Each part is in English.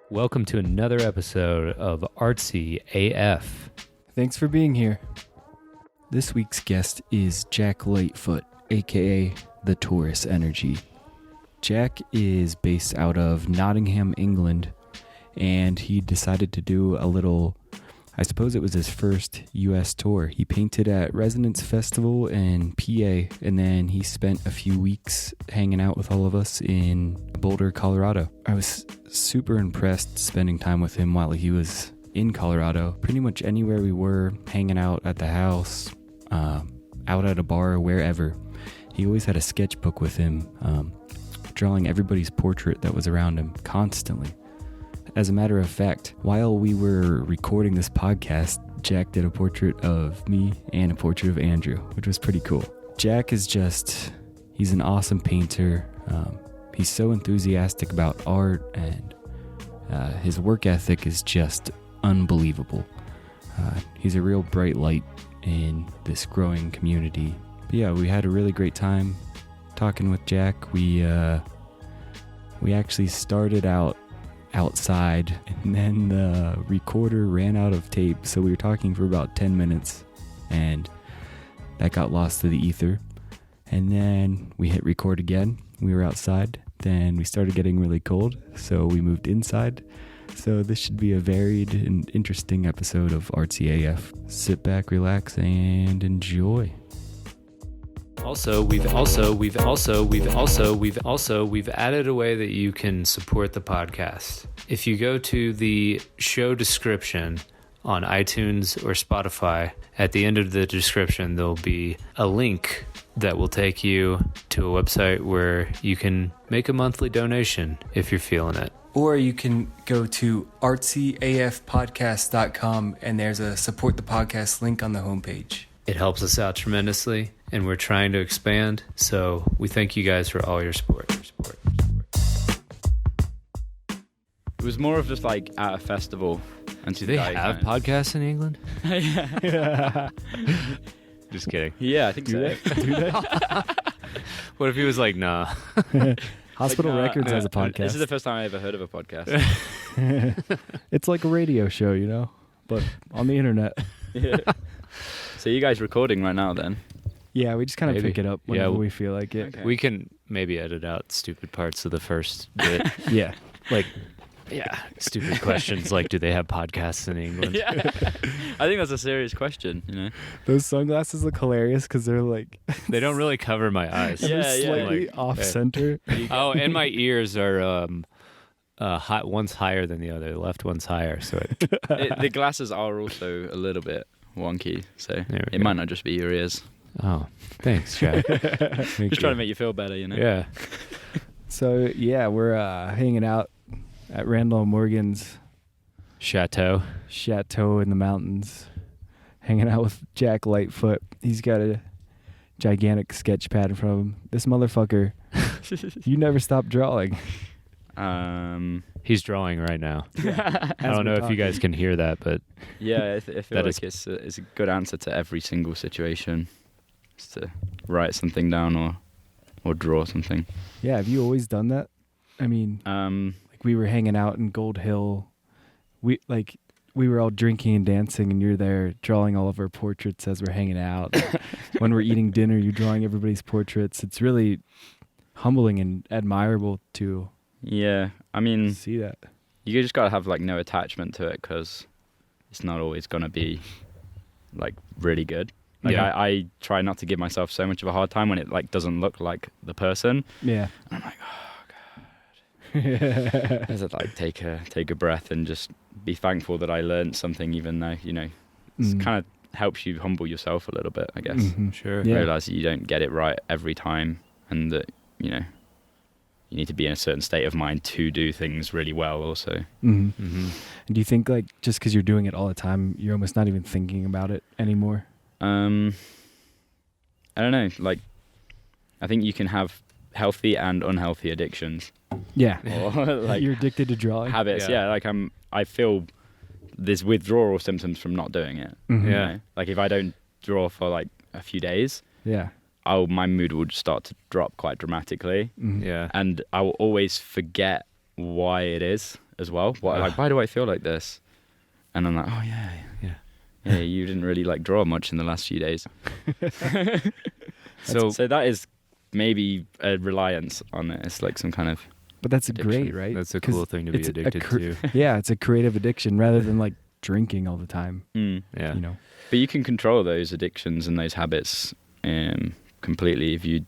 Welcome to another episode of Artsy AF. Thanks for being here. This week's guest is Jack Lightfoot, aka the Torus Energy. Jack is based out of Nottingham, England, and he decided to do a little, I suppose it was his first US tour. He painted at Resonance Festival in PA, and then he spent a few weeks hanging out with all of us in Boulder, Colorado. I was super impressed spending time with him while he was in Colorado. Pretty much anywhere we were, hanging out at the house, out at a bar, wherever. He always had a sketchbook with him, drawing everybody's portrait that was around him constantly. As a matter of fact, while we were recording this podcast, Jack did a portrait of me and a portrait of Andrew, which was pretty cool. Jack is he's an awesome painter. He's so enthusiastic about art, and his work ethic is just unbelievable. He's a real bright light in this growing community. But yeah, we had a really great time talking with Jack. We actually started out outside, and then the recorder ran out of tape, so we were talking for about 10 minutes, and that got lost to the ether. And then we hit record again. We were outside. Then we started getting really cold, so we moved inside. So this should be a varied and interesting episode of Artsy AF. Sit back, relax, and enjoy. We've added a way that you can support the podcast. If you go to the show description on iTunes or Spotify, at the end of the description, there'll be a link that will take you to a website where you can make a monthly donation if you're feeling it. Or you can go to artsyafpodcast.com, and there's a support the podcast link on the homepage. It helps us out tremendously, and we're trying to expand, so we thank you guys for all your support. It was more of just like at a festival. And Do they have podcasts in England? Yeah. Just kidding. Yeah, I think so. Do they? What if he was like, nah? Hospital Records has a podcast. This is the first time I ever heard of a podcast. It's like a radio show, but on the internet. Yeah. So you guys recording right now then? Yeah, we just kind of Maybe. pick it up whenever we feel like it. Okay. We can maybe edit out stupid parts of the first bit. Yeah. Stupid questions like, do they have podcasts in England? Yeah. I think that's a serious question, Those sunglasses look hilarious because they're like... They don't really cover my eyes. they're Yeah, slightly like, off-center. Oh, and my ears are one's higher than the other. The left one's higher. So The glasses are also a little bit wonky, so it might not just be your ears. Oh, thanks, Jack. Just trying to make you feel better, Yeah. So, yeah, we're hanging out at Randall Morgan's Chateau in the mountains, hanging out with Jack Lightfoot. He's got a gigantic sketch pad in front of him. This motherfucker, you never stop drawing. He's drawing right now. Yeah, I don't know if you guys can hear that, but Yeah, I feel That like it's a good answer to every single situation. Just to write something down or draw something. Yeah, have you always done that? I mean, like we were hanging out in Gold Hill. We were all drinking and dancing, and you're there drawing all of our portraits as we're hanging out. When we're eating dinner, you're drawing everybody's portraits. It's really humbling and admirable to Yeah, I mean, see that. you just gotta have like no attachment to it because it's not always gonna be like really good. Like Yeah. I try not to give myself so much of a hard time when it like doesn't look like the person. Yeah. And I'm like, oh god. I just like take a breath and just be thankful that I learned something, even though it kind of helps you humble yourself a little bit, I guess. Mm-hmm. sure. Yeah. Realize that you don't get it right every time, and that you need to be in a certain state of mind to do things really well also. Mm-hmm. Mm-hmm. And do you think like just because you're doing it all the time, you're almost not even thinking about it anymore? I don't know. Like, I think you can have healthy and unhealthy addictions. Yeah. Or like You're addicted to drawing. habits. Yeah. Yeah. Like I feel there's withdrawal symptoms from not doing it. Mhm. Yeah. Like if I don't draw for like a few days, Yeah. my mood would start to drop quite dramatically. Mhm. Yeah. And I will always forget why it is as well. Why do I feel like this? And I'm like, oh yeah, you didn't really like draw much in the last few days. so that is maybe a reliance on it. It's like some kind of. But that's addiction. great, right? That's a cool thing to be addicted to. Yeah, it's a creative addiction rather than like drinking all the time. Yeah, you know. But you can control those addictions and those habits completely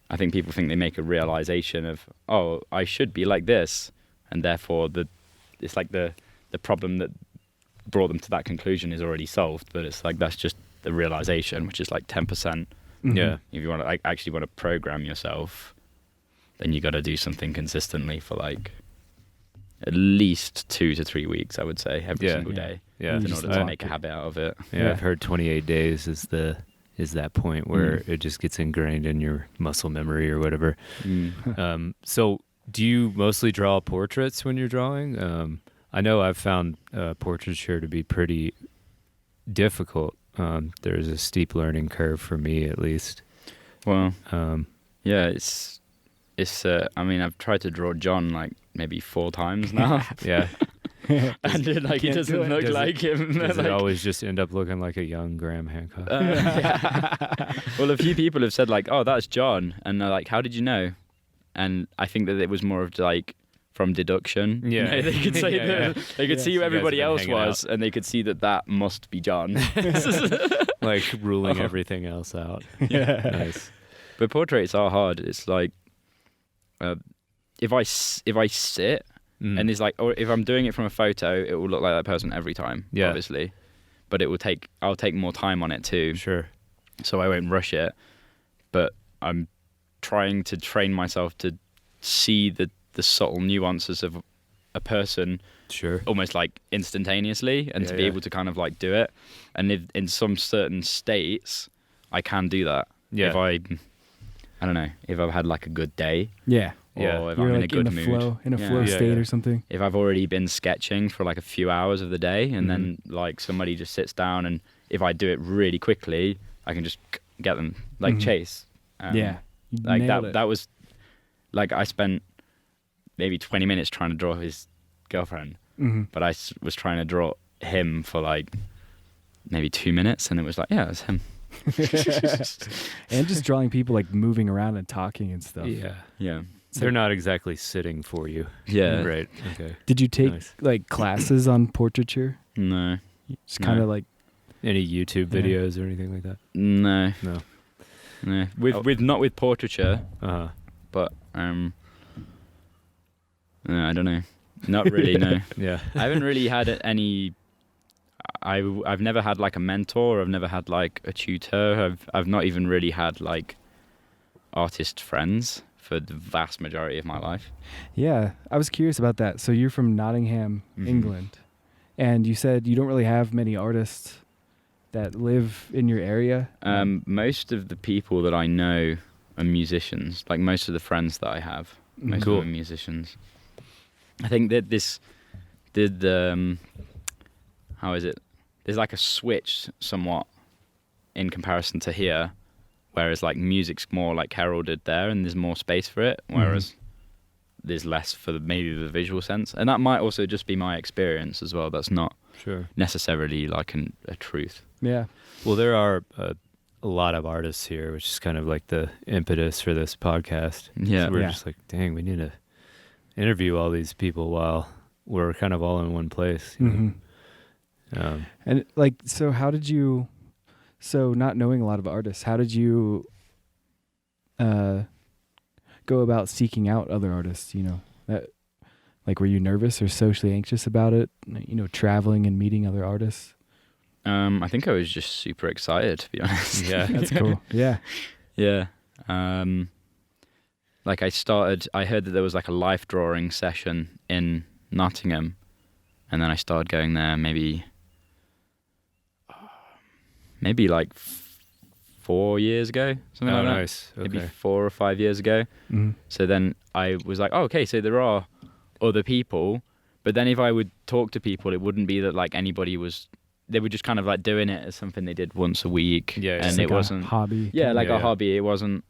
I think people think they make a realization of, oh, I should be like this, and therefore it's like the problem that brought them to that conclusion is already solved. But it's like that's just the realization, which is like 10%. Mm-hmm. Yeah. If you want to actually want to program yourself, then you got to do something consistently for like at least 2 to 3 weeks, I would say, every single day. Yeah, in order to make a habit out of it. Yeah, I've heard 28 days is that point where it just gets ingrained in your muscle memory or whatever. So do you mostly draw portraits when you're drawing? I know I've found portraiture to be pretty difficult. There's a steep learning curve for me, at least. Well, yeah, it's. I mean, I've tried to draw John like maybe 4 times now. Yeah. And he doesn't look like him. Does it always just end up looking like a young Graham Hancock? Well, a few people have said like, "Oh, that's John," and they're like, "How did you know?" And I think that it was more of like from deduction. Yeah, you know, they could say they could see who everybody else was, and they could see that must be John. Like ruling everything else out. Yeah, nice. But portraits are hard. It's like if I sit. And it's like, or if I'm doing it from a photo, it will look like that person every time, obviously. But I'll take more time on it too. Sure. So I won't rush it. But I'm trying to train myself to see the subtle nuances of a person. Sure. Almost like instantaneously, and to be able to kind of like do it. And if in some certain states, I can do that. Yeah. If I don't know, if I've had like a good day. Yeah. Or if You're I'm like in a good mood. in a flow state or something. If I've already been sketching for like a few hours of the day, and then like somebody just sits down, and if I do it really quickly, I can just get them like Chase. Like that was like I spent maybe 20 minutes trying to draw his girlfriend, but I was trying to draw him for like maybe 2 minutes, and it was like, yeah, it's him. And just drawing people like moving around and talking and stuff. Yeah. They're not exactly sitting for you. Yeah. Right. Okay. Did you take like classes on portraiture? No. Just kind of like any YouTube videos or anything like that? No. With not with portraiture. But no, I don't know. Not really. No. Yeah. I haven't really had any. I've never had like a mentor. I've never had like a tutor. I've not even really had like artist friends for the vast majority of my life. Yeah, I was curious about that. So you're from Nottingham, England, and you said you don't really have many artists that live in your area. Most of the people that I know are musicians. Like most of the friends that I have, most of them are musicians. I think that how is it? There's like a switch somewhat in comparison to here, whereas like music's more like heralded there and there's more space for it, whereas there's less for maybe the visual sense. And that might also just be my experience as well. That's not necessarily like a truth. Yeah. Well, there are a lot of artists here, which is kind of like the impetus for this podcast. Yeah. So we're just like, dang, we need to interview all these people while we're kind of all in one place. You know? And like, so how did you, not knowing a lot of artists, how did you go about seeking out other artists, like, were you nervous or socially anxious about it, traveling and meeting other artists? I think I was just super excited, to be honest. Yeah. That's cool. Yeah. Yeah. Like I heard that there was like a life drawing session in Nottingham, and then I started going there maybe like 4 years ago, something like that. Nice. Okay. Maybe 4 or 5 years ago. So then I was like, oh, okay, so there are other people, but then if I would talk to people, it wouldn't be that like anybody was. They were just kind of like doing it as something they did once a week. Yeah, and like it wasn't a hobby. Yeah, like a hobby. It wasn't.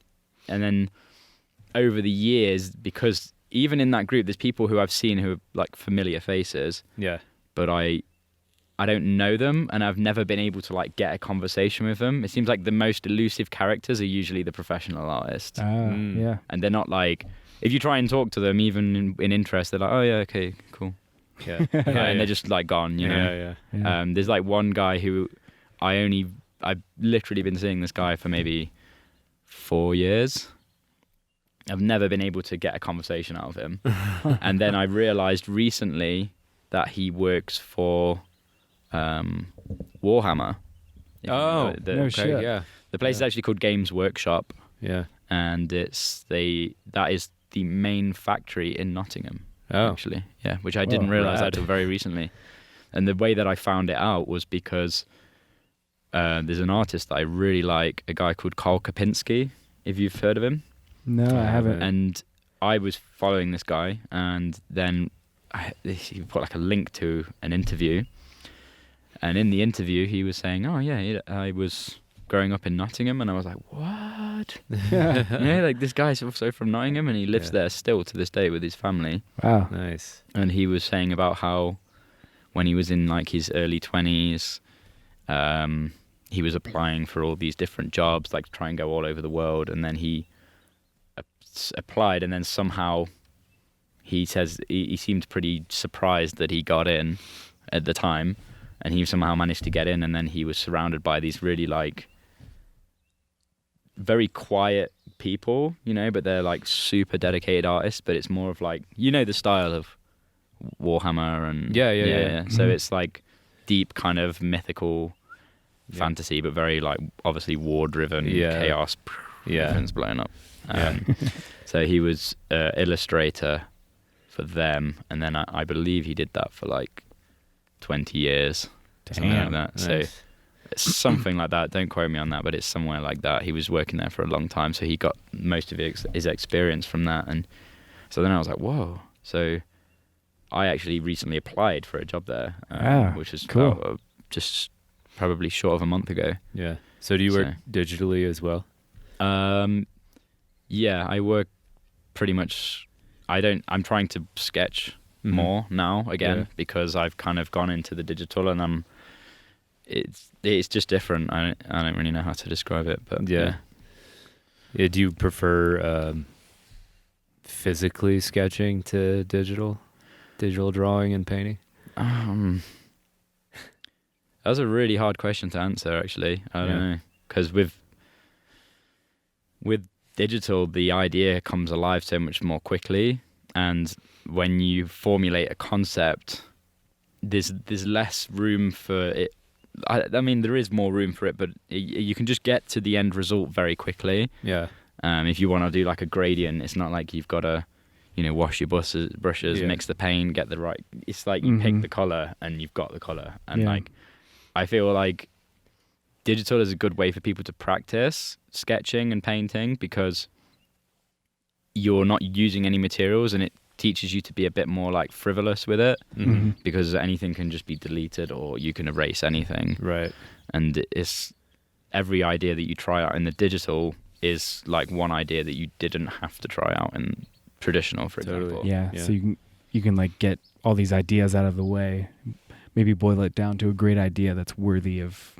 And then over the years, because even in that group, there's people who I've seen who are like familiar faces. Yeah. But I don't know them, and I've never been able to like get a conversation with them. It seems like the most elusive characters are usually the professional artists. Yeah. And they're not like, if you try and talk to them, even in interest, they're like, oh yeah, okay, cool. Yeah. And they're just like gone, you know? Yeah. There's like one guy who I've literally been seeing this guy for maybe 4 years. I've never been able to get a conversation out of him. And then I realized recently that he works for Warhammer. Oh, no shit. Yeah. The place is actually called Games Workshop. Yeah. And that is the main factory in Nottingham. Oh. Actually. Yeah, which I didn't realize until very recently. And the way that I found it out was because there's an artist that I really like, a guy called Karl Kapinski, if you've heard of him. No, I haven't. And I was following this guy, and then he put like a link to an interview. And in the interview, he was saying, oh, yeah, I was growing up in Nottingham. And I was like, what? Yeah, like this guy's also from Nottingham, and he lives there still to this day with his family. Wow. Nice. And he was saying about how when he was in like his early 20s, he was applying for all these different jobs, like to try and go all over the world. And then he applied, and then somehow he says he seemed pretty surprised that he got in at the time, and he somehow managed to get in. And then he was surrounded by these really like very quiet people, you know, but they're like super dedicated artists. But it's more of like, you know, the style of Warhammer and yeah. So it's like deep kind of mythical fantasy, but very like obviously war driven, chaos, everything's blown up. So he was illustrator for them, and then I believe he did that for like 20 years, something like that. Nice. So it's something like that. Don't quote me on that, but it's somewhere like that. He was working there for a long time, so he got most of his experience from that. And so then I was like, whoa. So I actually recently applied for a job there, which is cool. Just probably short of a month ago. Yeah. So do you work digitally as well? Yeah, I work pretty much. I'm trying to sketch more now again because I've kind of gone into the digital, and it's just different. I don't really know how to describe it, but yeah. Do you prefer physically sketching to digital drawing and painting? That's a really hard question to answer, actually. I don't know, because with digital, the idea comes alive so much more quickly, and when you formulate a concept, there's less room for it. I mean, there is more room for it, but you can just get to the end result very quickly. Yeah. If you want to do like a gradient, it's not like you've got to, wash your brushes, mix the paint, get the right. It's like you pick the color and you've got the color, and like I feel like digital is a good way for people to practice sketching and painting because you're not using any materials, and it teaches you to be a bit more like frivolous with it because anything can just be deleted or you can erase anything. Right. And it's every idea that you try out in the digital is like one idea that you didn't have to try out in traditional, for example. Yeah. So you can like get all these ideas out of the way, maybe boil it down to a great idea that's worthy of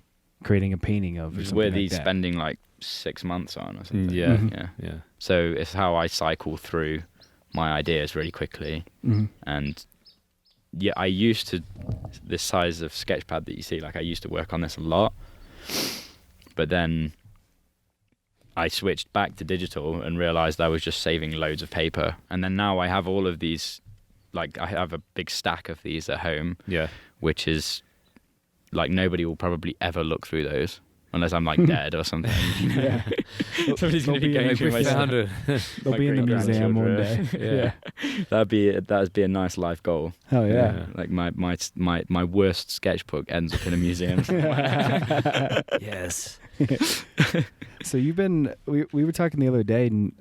creating a painting of. It's worthy spending like 6 months on or something. Yeah. So it's how I cycle through my ideas really quickly. And I used to, this size of sketch pad that you see, like I used to work on this a lot, but then I switched back to digital and realized I was just saving loads of paper. And then now I have all of these, like I have a big stack of these at home, which is like nobody will probably ever look through those unless I'm like dead or something. Somebody's going to be going through my stuff. They'll be in the museum one day. That'd be a nice life goal. Oh yeah. Like my worst sketchbook ends up in a museum. Yes. So you've been, we were talking the other day, and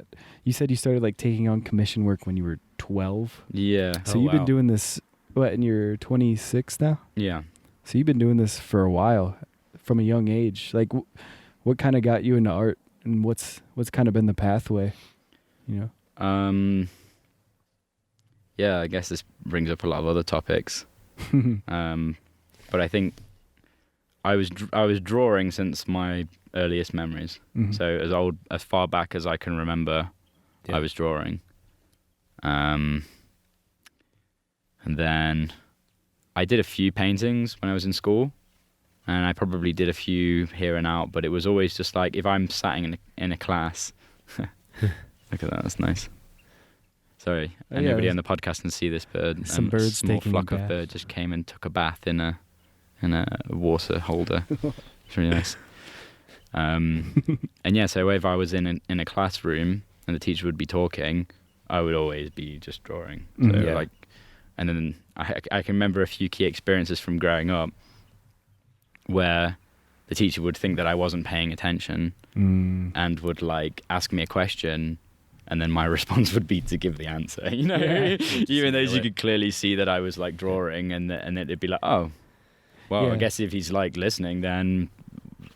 you said you started like taking on commission work when you were 12. Yeah. So you've been doing this, and you're 26 now? Yeah. So you've been doing this for a while, from a young age. Like, what kind of got you into art, and what's kind of been the pathway, yeah, I guess this brings up a lot of other topics. But I think I was drawing since my earliest memories. Mm-hmm. So as far back as I can remember, I was drawing. And then I did a few paintings when I was in school, and I probably did a few here and out, but it was always just like, if I'm sat in a class, look at that, that's nice. Sorry, anybody on the podcast can see this bird. Some birds a small taking flock a of bath. birds just came and took a bath in a water holder. It's really nice. And yeah, so if I was in a classroom and the teacher would be talking, I would always be just drawing. So and then I can remember a few key experiences from growing up where the teacher would think that I wasn't paying attention and would like ask me a question, and then my response would be to give the answer, you know, even though you could clearly see that I was like drawing, and it'd be like, oh, well, I guess if he's like listening, then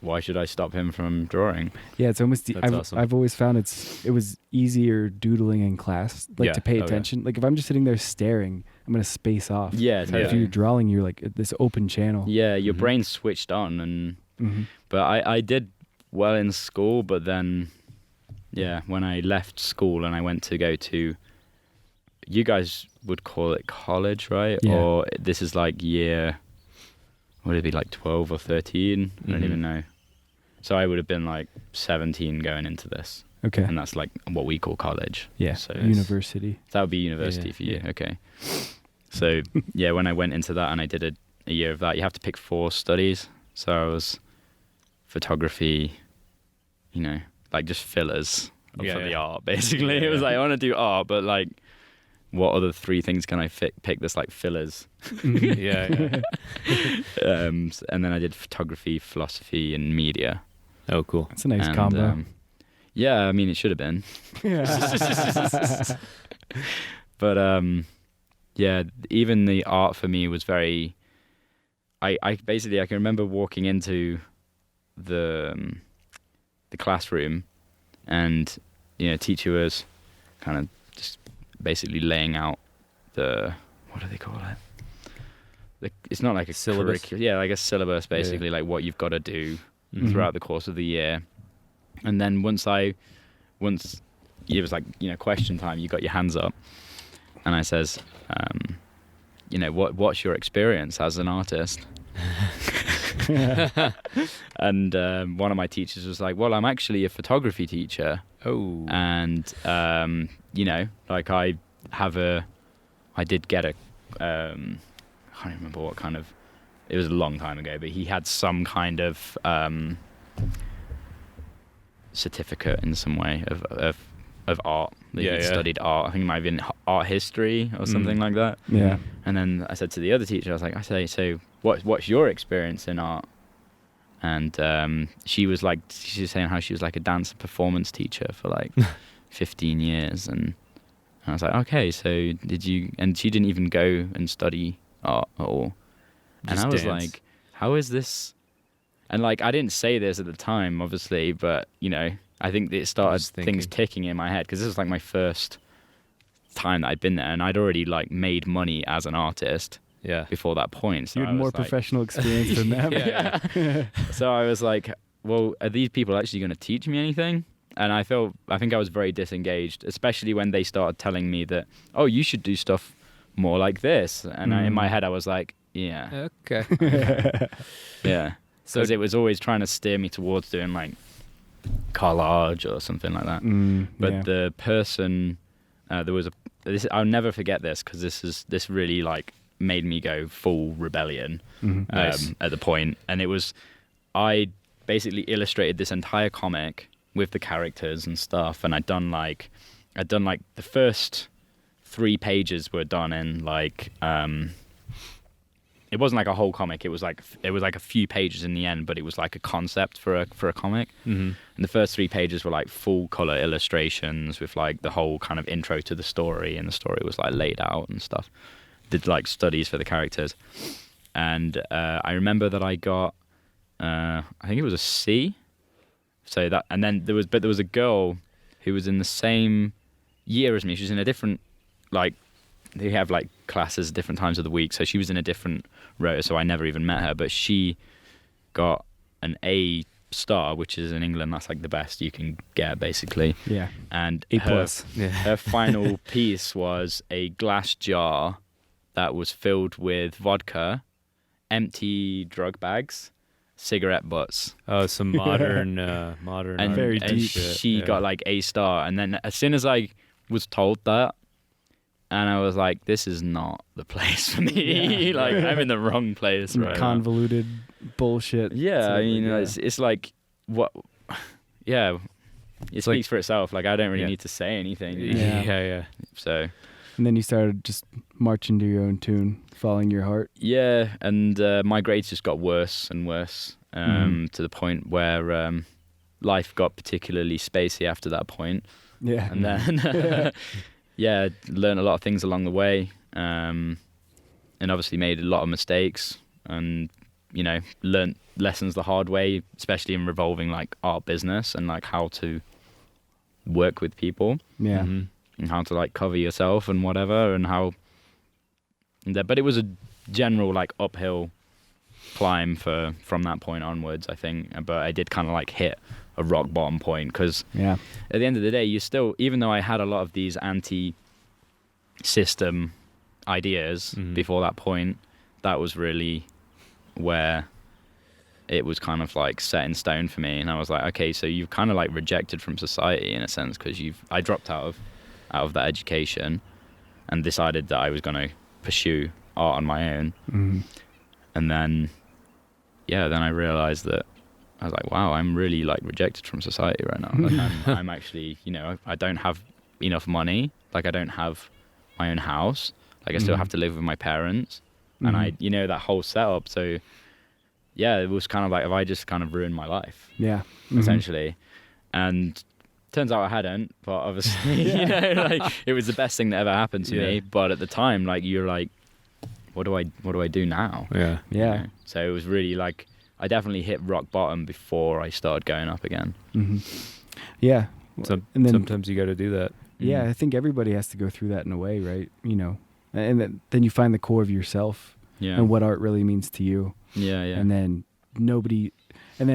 why should I stop him from drawing? Yeah, it's almost. Awesome. I've always found it was easier doodling in class, like to pay attention. Like if I'm just sitting there staring, I'm gonna space off. Yeah, But if you're drawing, you're like this open channel. Yeah, your brain's switched on, and but I did well in school, but then when I left school and I went to go to, you guys would call it college, right? Yeah. Or this is like year, would it be like 12 or 13? I don't even know. So I would have been like 17 going into this. Okay. And that's like what we call college. Yeah. So University. that would be university for you. Yeah. Okay. So yeah, when I went into that and I did a year of that, you have to pick 4 studies. So I was photography, you know, like just fillers for the art, basically. It was like, I want to do art, but like, what other 3 things can I pick that's like fillers? Yeah. And then I did photography, philosophy, and media. Oh, cool. That's a nice combo. Yeah, I mean, it should have been. But yeah, even the art for me was very. I basically I can remember walking into the classroom, and you know, teacher was kind of just basically laying out the, what do they call it? It's not like a syllabus. Yeah, like a syllabus, basically, like what you've got to do throughout the course of the year. And then once it was like, you know, question time, you got your hands up, and I says, you know, what's your experience as an artist? And one of my teachers was like, well, I'm actually a photography teacher. Oh. And you know, like I did get a I can't remember what kind of, it was a long time ago, but he had some kind of certificate in some way of art, that he'd studied art. I think it might have been art history or something like that. Yeah. And then I said to the other teacher, I say, so what's your experience in art? And she was saying how she was like a dance and performance teacher for like 15 years. And I was like, okay, so did you, and she didn't even go and study art at all. And I was like, how is this? And like, I didn't say this at the time, obviously, but you know, I think it started things ticking in my head, because this was like my first time that I'd been there, and I'd already like made money as an artist before that point. So you had more professional experience than them. So I was like, well, are these people actually going to teach me anything? And I think I was very disengaged, especially when they started telling me that, oh, you should do stuff more like this. And in my head, I was like, yeah. Okay. Yeah. Because it was always trying to steer me towards doing like collage or something like that. But the person, there was I'll never forget this, because this really like made me go full rebellion at the point. And it was, I basically illustrated this entire comic with the characters and stuff, and I'd done like the first 3 pages were done in like it wasn't like a whole comic, it was like a few pages in the end, but it was like a concept for a comic. And the first 3 pages were like full color illustrations with like the whole kind of intro to the story, and the story was like laid out and stuff. Did like studies for the characters, and I remember that I got I think it was a C. So that, and then there was a girl who was in the same year as me. She was in a different like they have like classes at different times of the week. So she was in a different rota, so I never even met her. But she got an A star, which is in England, that's like the best you can get, basically. Yeah. And A plus. her final piece was a glass jar that was filled with vodka, empty drug bags, cigarette butts. Oh, some modern And, very and deep. she got like A star. And then as soon as I was told that, and I was like, this is not the place for me. Yeah. Like, I'm in the wrong place Some right now. convoluted bullshit. Yeah, I mean, yeah. it's like, what... Yeah, it speaks like- for itself. Like, I don't really Yeah. need to say anything. Yeah. yeah. So, And then you started just marching to your own tune, following your heart. yeah, and my grades just got worse and worse to the point where life got particularly spacey after that point. Yeah. And then, yeah, learned a lot of things along the way, and obviously made a lot of mistakes, and you know, learned lessons the hard way, especially in revolving like art business and like how to work with people Yeah. Mm-hmm. and how to like cover yourself and whatever, and how. But it was a general like uphill climb from that point onwards, I think. But I did kind of like hit a rock bottom point because. Yeah. At the end of the day, you still, even though I had a lot of these anti-system ideas before that point, that was really where it was kind of like set in stone for me. And I was like, okay, so you've kind of like rejected from society in a sense, because I dropped out of that education and decided that I was going to pursue art on my own. Mm-hmm. And then, yeah, then I realized that I was like, wow, I'm really like rejected from society right now. Like I'm actually, you know, I don't have enough money. Like I don't have my own house. Like I still have to live with my parents, and I, you know, that whole setup. So yeah, it was kind of like, have I just kind of ruined my life? Yeah. Essentially. And turns out I hadn't, but obviously, you know, like it was the best thing that ever happened to me. But at the time, like you're like, what do I do now? Yeah. Yeah. You know? So it was really like, I definitely hit rock bottom before I started going up again. Mm-hmm. Yeah. And then, Sometimes you got to do that. yeah, I think everybody has to go through that in a way, right? You know, and then you find the core of yourself Yeah. and what art really means to you. Yeah. And then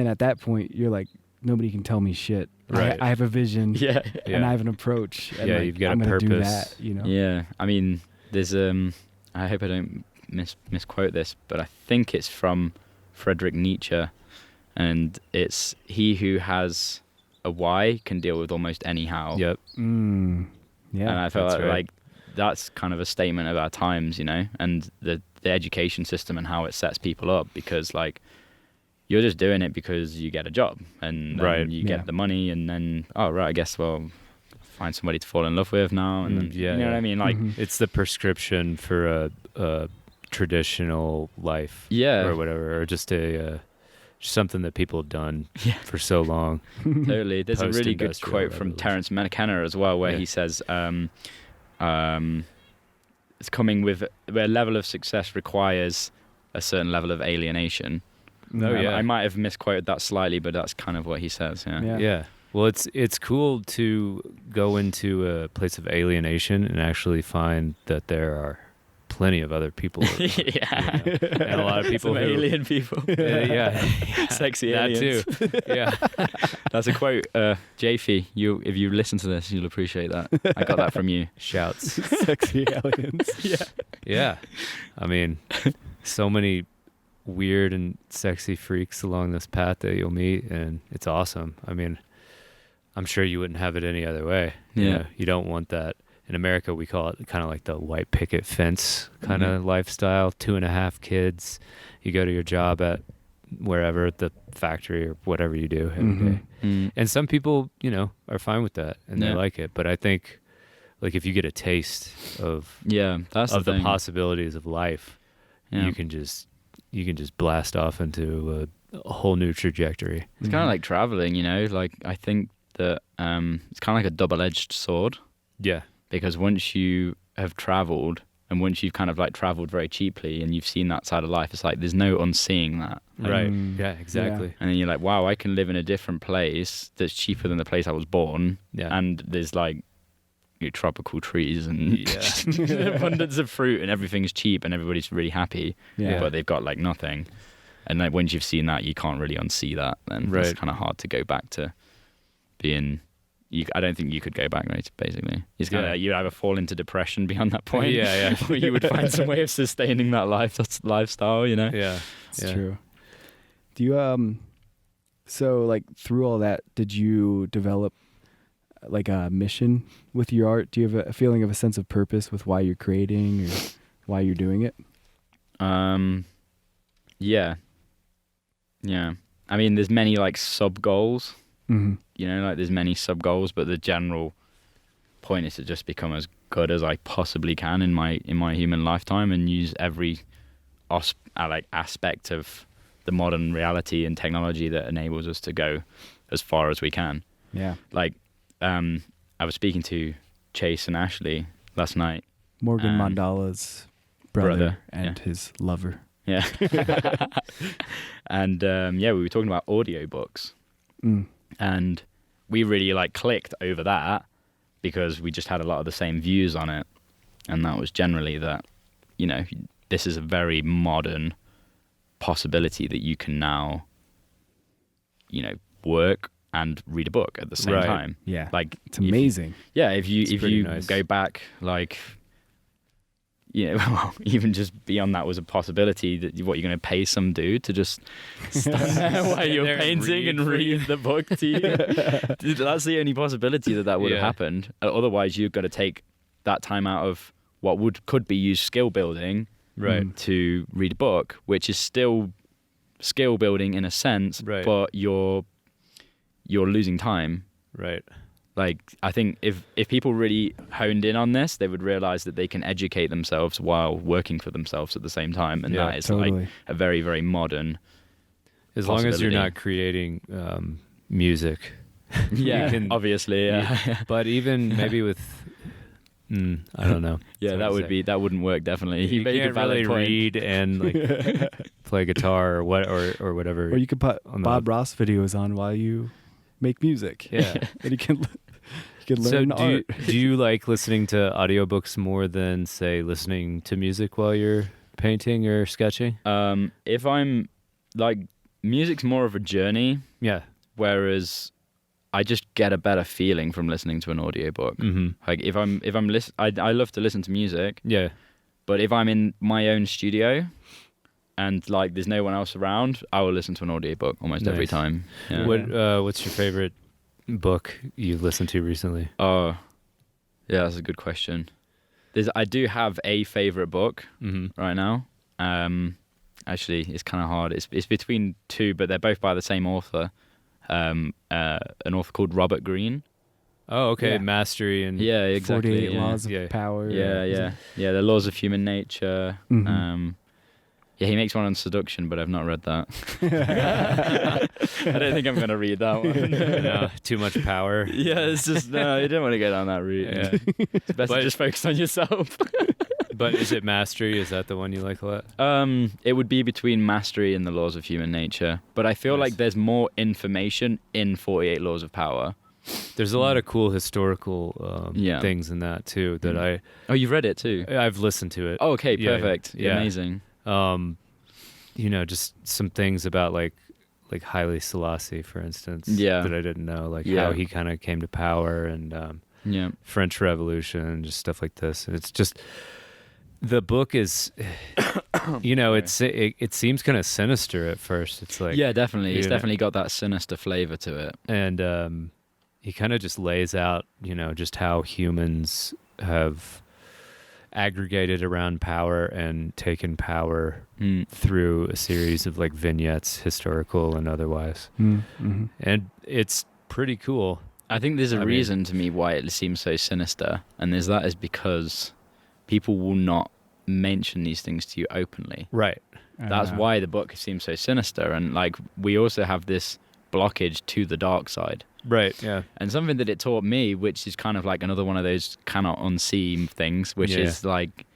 at that point, you're like, nobody can tell me shit. Right. I have a vision. Yeah. And I have an approach. And Yeah, like, you've got I'm a gonna do purpose. that, you know? Yeah. I mean, there's I hope I don't misquote this, but I think it's from Friedrich Nietzsche, and it's he who has a why can deal with almost any how. Yep. Yeah. And I felt that's right. like that's kind of a statement of our times, you know, and the education system and how it sets people up, because like you're just doing it because you get a job and then Right. you get the money, and then I guess find somebody to fall in love with now, and then, you know what I mean, like It's the prescription for a traditional life, or whatever, or just something that people have done for so long. Totally. There's a really good Post-industrial quote from revolution. Terence McKenna as well, where he says, it's coming with where level of success requires a certain level of alienation. Oh, yeah. I might have misquoted that slightly, but that's kind of what he says. Yeah. Yeah. Well, it's cool to go into a place of alienation and actually find that there are plenty of other people. Yeah. And a lot of people Some who alien people. yeah. Sexy That aliens. too. Yeah. That's a quote. JFE, if you listen to this, you'll appreciate that. I got that from you. Shouts. Sexy aliens. Yeah. I mean, so many weird and sexy freaks along this path that you'll meet, and it's awesome. I mean, I'm sure you wouldn't have it any other way. You know, you don't want that. In America, we call it kind of like the white picket fence kind of lifestyle. 2.5 kids. You go to your job at wherever, the factory or whatever you do every day. And some people, you know, are fine with that and they like it. But I think, like, if you get a taste of that's the thing. possibilities of life, you can just blast off into a whole new trajectory. It's kind of like traveling, you know. Like I think that it's kind of like a double-edged sword. Yeah. Because once you have traveled, and once you've kind of like traveled very cheaply and you've seen that side of life, it's like there's no unseeing that. Right. Yeah, exactly. And then you're like, wow, I can live in a different place that's cheaper than the place I was born. Yeah. And there's like, tropical trees and abundance of fruit and everything's cheap and everybody's really happy, but they've got like nothing. And like once you've seen that, you can't really unsee that. Then it's kind of hard to go back to being. I don't think you could go back, right? Basically, it's kind of you either fall into depression beyond that point, or you would find some way of sustaining that lifestyle. You know? Yeah, it's true. Do you so like through all that, did you develop like a mission with your art? Do you have a feeling of a sense of purpose with why you're creating or why you're doing it? Yeah. I mean, there's many like sub goals. Mm-hmm. You know, like there's many sub goals, but the general point is to just become as good as I possibly can in my human lifetime and use every aspect of the modern reality and technology that enables us to go as far as we can. Yeah. Like, I was speaking to Chase and Ashley last night. Morgan Mandala's brother and his lover. Yeah. And we were talking about audiobooks. And we really like clicked over that because we just had a lot of the same views on it. And that was generally that, you know, this is a very modern possibility that you can now, you know, work and read a book at the same time. Yeah. Like it's amazing. If you nice. Go back like, you know, even just beyond that was a possibility that what you're going to pay some dude to just stand there while you're painting and read the book to you. That's the only possibility that would have happened. Otherwise, you've got to take that time out of what could be used skill building to read a book, which is still skill building in a sense, but you're losing time. Right. Like, I think if people really honed in on this, they would realize that they can educate themselves while working for themselves at the same time. And that is like a very, very modern as long as you're not creating music. Obviously, but even maybe with, I don't know. That wouldn't work, definitely. You can't really read and like play guitar or whatever. Or you could put Bob Ross videos on while you make music. Yeah. And you can learn art. Do you like listening to audiobooks more than, say, listening to music while you're painting or sketching? If I'm like, music's more of a journey. Yeah. Whereas I just get a better feeling from listening to an audiobook. Mm-hmm. Like if I'm I love to listen to music. Yeah. But if I'm in my own studio and like there's no one else around, I will listen to an audiobook almost every time. Yeah. What's your favorite book you listened to recently? Oh, yeah, that's a good question. I do have a favorite book right now. Actually, it's kind of hard. It's between two, but they're both by the same author. An author called Robert Greene. Oh, okay. Yeah. Mastery and 48 Laws of Power. Yeah. The Laws of Human Nature. He makes one on seduction, but I've not read that. I don't think I'm going to read that one. No, too much power. Yeah, it's just, no, you don't want to go down that route. Yeah. It's best to just focus on yourself. But is it Mastery? Is that the one you like a lot? It would be between Mastery and the Laws of Human Nature. But I feel like there's more information in 48 Laws of Power. There's a lot of cool historical things in that, too, that I... Oh, you've read it, too? I've listened to it. Oh, okay, perfect. Yeah. Amazing. You know, just some things about like Haile Selassie, for instance, that I didn't know, like how he kind of came to power and French Revolution, just stuff like this. And it's just the book is, you know, it seems kind of sinister at first. It's like definitely, it's definitely got that sinister flavor to it, and he kind of just lays out, you know, just how humans have aggregated around power and taken power through a series of like vignettes, historical and otherwise. And it's pretty cool. I think there's a reason to me why it seems so sinister, and that is because people will not mention these things to you openly. Right. That's why the book seems so sinister, and like we also have this blockage to the dark side. Right, yeah. And something that it taught me, which is kind of like another one of those cannot unsee things, which is like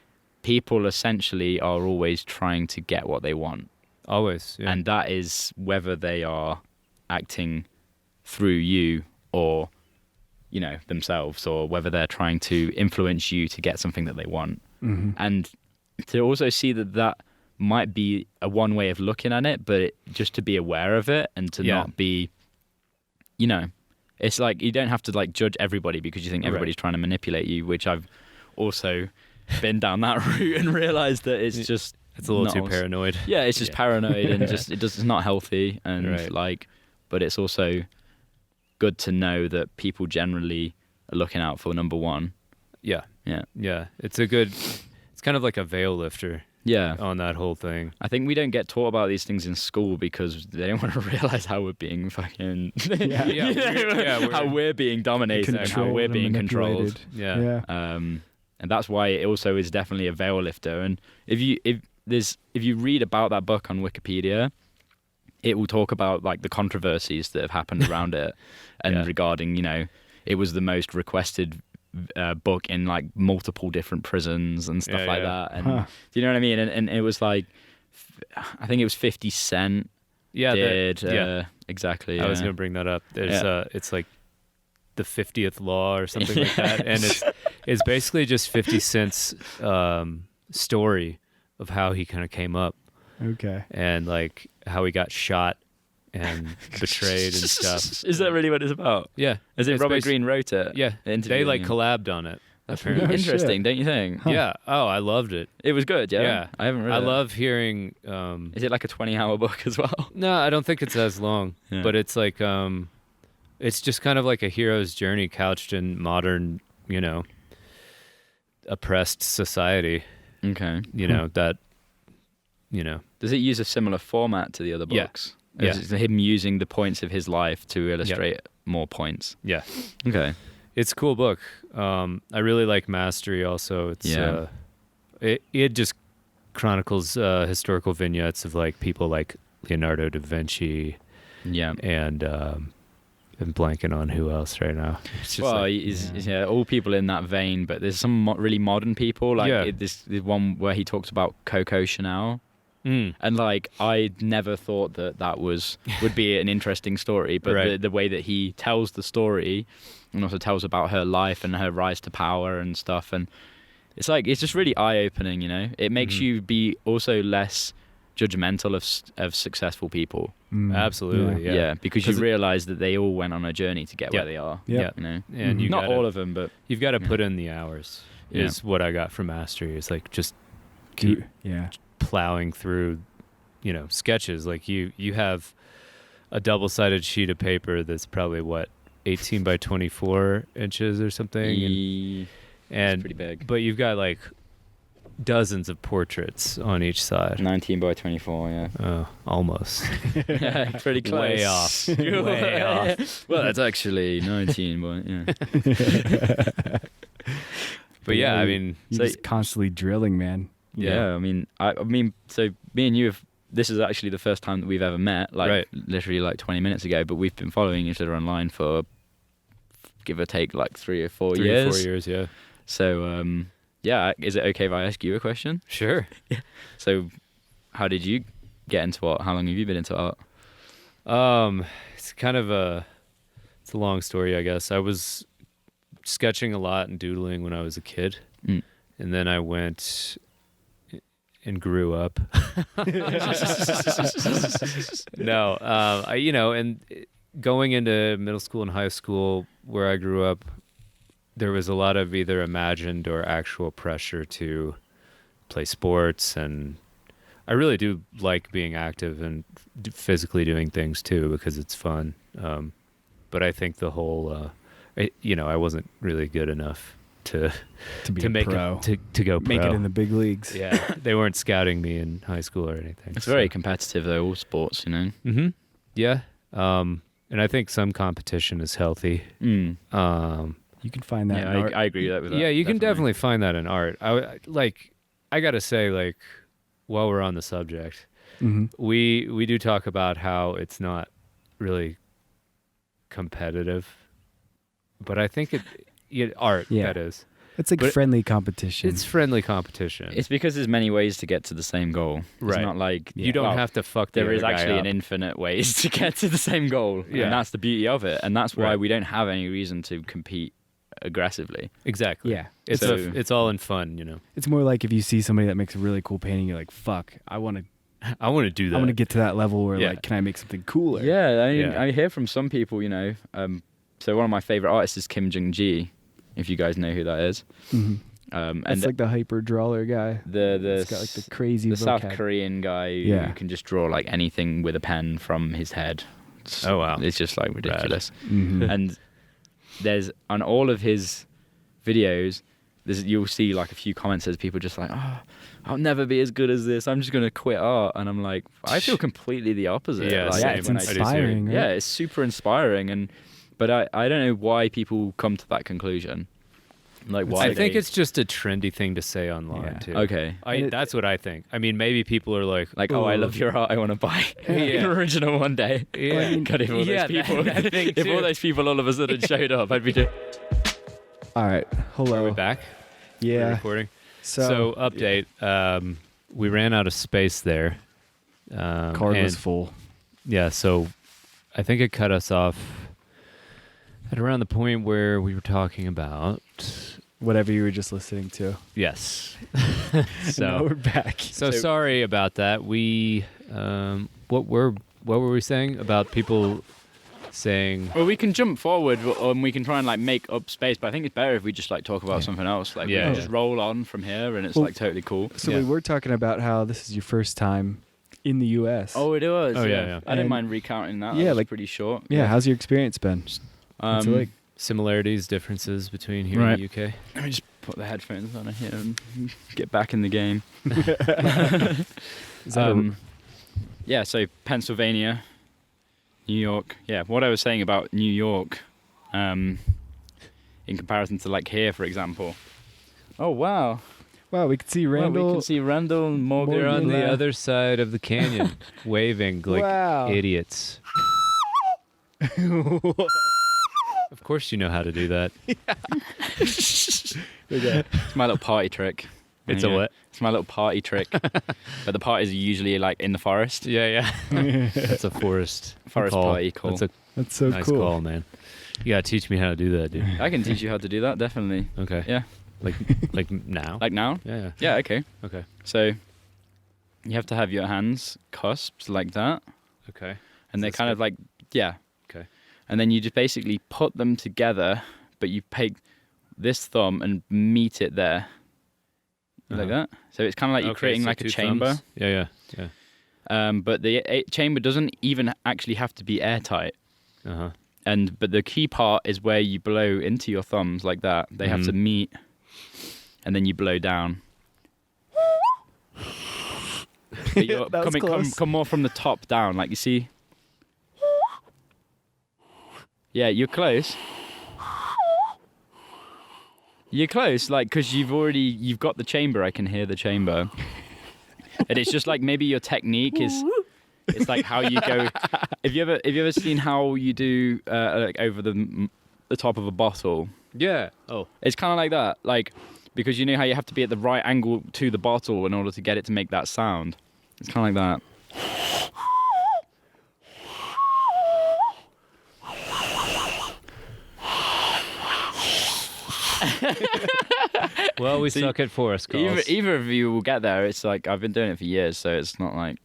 people essentially are always trying to get what they want. Always, yeah. And that is whether they are acting through you or, themselves, or whether they're trying to influence you to get something that they want. And to also see that might be a one way of looking at it, but just to be aware of it and to not be, it's like you don't have to like judge everybody because you think everybody's trying to manipulate you, which I've also been down that route and realized that it's a little too paranoid. Yeah, it's just paranoid and it's not healthy, and but it's also good to know that people generally are looking out for number one. Yeah. It's kind of like a veil lifter. Yeah, on that whole thing. I think we don't get taught about these things in school because they don't want to realize how we're being fucking how we're being dominated and how we're being controlled. Yeah. And that's why it also is definitely a veil lifter. And if you read about that book on Wikipedia, it will talk about like the controversies that have happened around it and regarding, it was the most requested book in like multiple different prisons and stuff like that. And do you know what I mean? And it was like, I think it was 50 Cent exactly. I was going to bring that up. There's it's like the 50th law or something like that. And it's basically just 50 Cent's story of how he kind of came up. Okay. And like how he got shot and betrayed and stuff. Is that really what it's about? Yeah. As in Robert Greene wrote it? Yeah. They like collabed on it. That's really interesting, don't you think? Huh. Yeah. Oh, I loved it. It was good, yeah? Yeah. I haven't read it. I love hearing... Is it like a 20-hour book as well? No, I don't think it's as long. But it's like... it's just kind of like a hero's journey couched in modern, oppressed society. Okay. That... Does it use a similar format to the other books? Yeah. Is it him using the points of his life to illustrate more points? Yeah. Okay. It's a cool book. I really like Mastery also. It's it just chronicles historical vignettes of like people like Leonardo da Vinci. Yeah. And I'm blanking on who else right now. It's just all people in that vein, but there's some really modern people. Like this one where he talks about Coco Chanel. And like I never thought that would be an interesting story, but the way that he tells the story and also tells about her life and her rise to power and stuff, and it's just really eye-opening. It makes you be also less judgmental of successful people. Absolutely, yeah, because you realize that they all went on a journey to get where they are. And you not all of them, but you've got to put in the hours. Is what I got from Mastery. It's like just keep plowing through sketches. Like you have a double-sided sheet of paper that's probably 18 by 24 inches or something, and pretty big, but you've got like dozens of portraits on each side. 19 by 24. Almost. Pretty close. Way off. Way off. Well, that's actually 19, but but I mean, you're just constantly drilling, man. Yeah, I mean, so me and you this is actually the first time that we've ever met, like literally like 20 minutes ago, but we've been following each other online for give or take like 3 or 4 years. 3 or 4 years, yeah. So, is it okay if I ask you a question? Sure. So, how did you get into art? How long have you been into art? It's kind of it's a long story, I guess. I was sketching a lot and doodling when I was a kid, and then I went and grew up. No, and going into middle school and high school where I grew up, there was a lot of either imagined or actual pressure to play sports, and I really do like being active and physically doing things too because it's fun. But I think the whole, I wasn't really good enough to make pro. To go pro. Make it in the big leagues. Yeah, they weren't scouting me in high school or anything. It's very competitive though, all sports, Mm-hmm. Yeah. And I think some competition is healthy. You can find that in art. I agree with that. Yeah, you can definitely find that in art. I gotta say, while we're on the subject, we do talk about how it's not really competitive, but I think art that is. It's like friendly competition. It's friendly competition. It's because there's many ways to get to the same goal. Right. It's not like you don't have to fuck the There is other guy actually up. an infinite ways to get to the same goal. Yeah. And that's the beauty of it. And that's why Right. we don't have any reason to compete aggressively. Exactly. Yeah. It's So- it's all in fun, you know. It's more like if you see somebody that makes a really cool painting, you're like, fuck, I want to do that. I want to get to that level where Yeah. like, can I make something cooler? Yeah, I mean, Yeah. I hear from some people, you know. So one of my favorite artists is Kim Jung-ji, if you guys know who that is. Mm-hmm. And That's like the hyper drawler guy. the It's got like the crazy the South vocab. Korean guy Yeah. who can just draw like anything with a pen from his head. Oh, wow. It's just like ridiculous. Mhm. And there's on all of his videos, you'll see like a few comments as people just like, oh, I'll never be as good as this. I'm just gonna quit art. And I'm like, I feel completely the opposite. Yeah, like, Yeah, same. it's when I see it. inspiring. Right? Yeah, it's super inspiring. But I don't know why people come to that conclusion. Like why I think they- it's just a trendy thing to say online Yeah. too. okay. That's what I think. I mean, maybe people are like, Like, oh, I love your art. I want to buy Yeah. your original one day. Yeah. God, if all Yeah, those people, that thing if too. all those people all of a sudden showed up, I'd be doing. All right. Hello. Are we back? We're Yeah. recording. So, Update. We ran out of space there. card was and- full. Yeah, so I think it cut us off at around the point where we were talking about Whatever you were just listening to. yes. Now so we're back. so sorry about that. We what were we saying about people saying Well, we can jump forward and we can try and like make up space, but I think it's better if we just like talk about something else. Like, we Yeah, can yeah. just roll on from here, and it's Well, like totally cool. So Yeah. we were talking about how this is your first time in the U.S. Oh, it was. Oh, yeah, yeah. yeah. I didn't And- mind recounting that. Yeah, That was like- pretty short. yeah. How's your experience been? What's it like? similarities, differences between here Right. and the UK? Let me just put the headphones on here and get back in the game. Is that Yeah, so Pennsylvania, New York. Yeah, what I was saying about New York, in comparison to like here, for example. Oh wow! wow, we could see Well, Randall. we can see Randall and Morgan. They're on the Yeah. other side of the canyon, waving like Wow. idiots. Of course, you know how to do that. It's my little party trick. It's There a you go. what? It's my little party trick. But the parties are usually like in the forest. Yeah, yeah. That's a forest call. Party call. That's a That's so nice cool. call, man. You gotta teach me how to do that, dude. I can teach you how to do that, definitely. Okay. Yeah. Like now. Like now? Yeah. Yeah, okay. Okay. So you have to have your hands cusped like that. Okay. And they're Is this kind of good? like, yeah. Okay. And then you just basically put them together, but you take this thumb and meet it there. Like Uh-huh. that. So it's kind of like you're Okay, creating so like a two chamber. thumbs. Yeah. But the chamber doesn't even actually have to be airtight. Uh huh. But the key part is where you blow into your thumbs like that. They have to Mhm. meet, and then you blow down. But you're That was close. come more from the top down, like you see. Yeah, you're close. You're close, like because you've got the chamber. I can hear the chamber, and it's just like maybe your technique is. It's like how you go. Have you ever seen how you do like over the top of a bottle? Yeah. Oh. It's kind of like that, like because you know how you have to be at the right angle to the bottle in order to get it to make that sound. It's kind of like that. Well, we See, suck at forest calls. Either of you will get there. It's like I've been doing it for years, so it's not like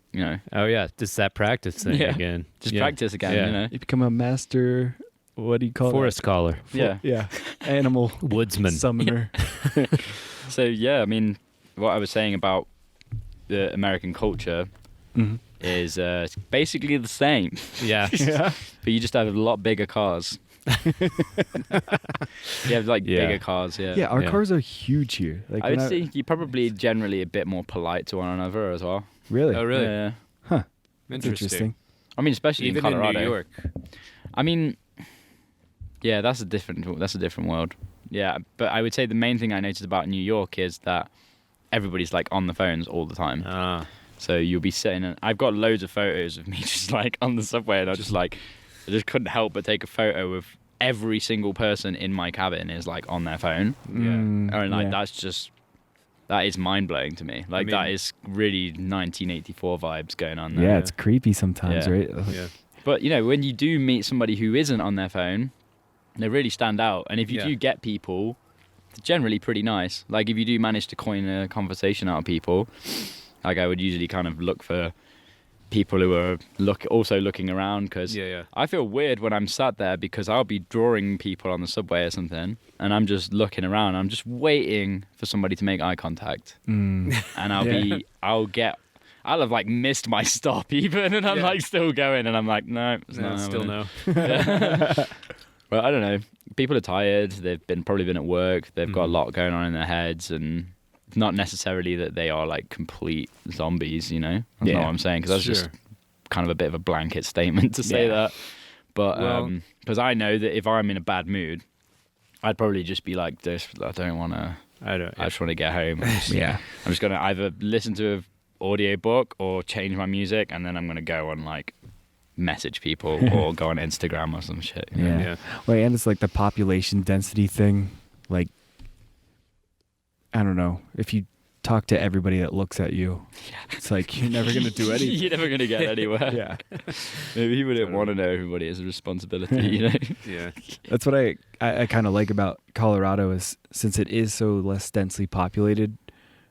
Oh yeah, just that practice thing Yeah. again. just Yeah. practice again. Yeah. You know. You become a master. What do you call Forest caller, Yeah. Yeah. Animal woodsman. summoner. So yeah, I mean, what I was saying about the American culture Mhm. is it's basically the same, Yeah. Yeah. but you just have a lot bigger cars. You have like Yeah. bigger cars. Yeah. Yeah, our Yeah. cars are huge here. Like I when would say you're probably generally a bit more polite to one another as well. Really? Oh really? Yeah. Huh. Interesting. That's interesting. I mean, especially Even in Colorado. New York. I mean, yeah, that's a different world. Yeah, but I would say the main thing I noticed about New York is that everybody's like on the phones all the time. Ah. So you'll be sitting and I've got loads of photos of me just like on the subway and I just couldn't help but take a photo of every single person in my cabin is like on their phone. That is mind-blowing to me. Like, that is really 1984 vibes going on there. Yeah, it's creepy sometimes, right? Yeah. But, when you do meet somebody who isn't on their phone, they really stand out. And if you do get people, they're generally pretty nice. Like, if you do manage to coin a conversation out of people, like, I would usually kind of look for people who are also looking around, because I feel weird when I'm sat there, because I'll be drawing people on the subway or something, and I'm just looking around. I'm just waiting for somebody to make eye contact, and I'll have like missed my stop even, and I'm like still going, and I'm like, no, still no. Well, I don't know. People are tired. They've probably been at work. They've got a lot going on in their heads, and not necessarily that they are like complete zombies, That's not what I'm saying, because that's just kind of a bit of a blanket statement to say that. But because I know that if I'm in a bad mood, I'd probably just be like, I just want to get home. I'm just going to either listen to an audio book or change my music, and then I'm going to go on like message people or go on Instagram or some shit. Yeah. Well, and it's like the population density thing. Like, I don't know, if you talk to everybody that looks at you, it's like you're never going to do anything. You're never going to get anywhere. Maybe he wouldn't want to know everybody as a responsibility, Yeah. That's what I kind of like about Colorado, is since it is so less densely populated,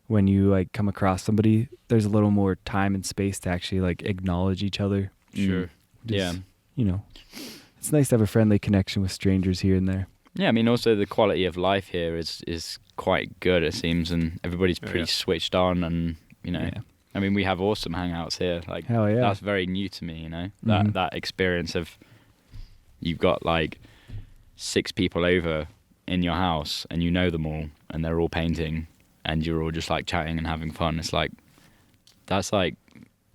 when you like come across somebody, there's a little more time and space to actually like acknowledge each other. Sure. It's nice to have a friendly connection with strangers here and there. Yeah, I mean, also the quality of life here is quite good, it seems, and everybody's pretty switched on, and I mean, we have awesome hangouts here. Like, hell yeah, that's very new to me. That experience of you've got like 6 people over in your house, and you know them all, and they're all painting, and you're all just like chatting and having fun. It's like, that's like,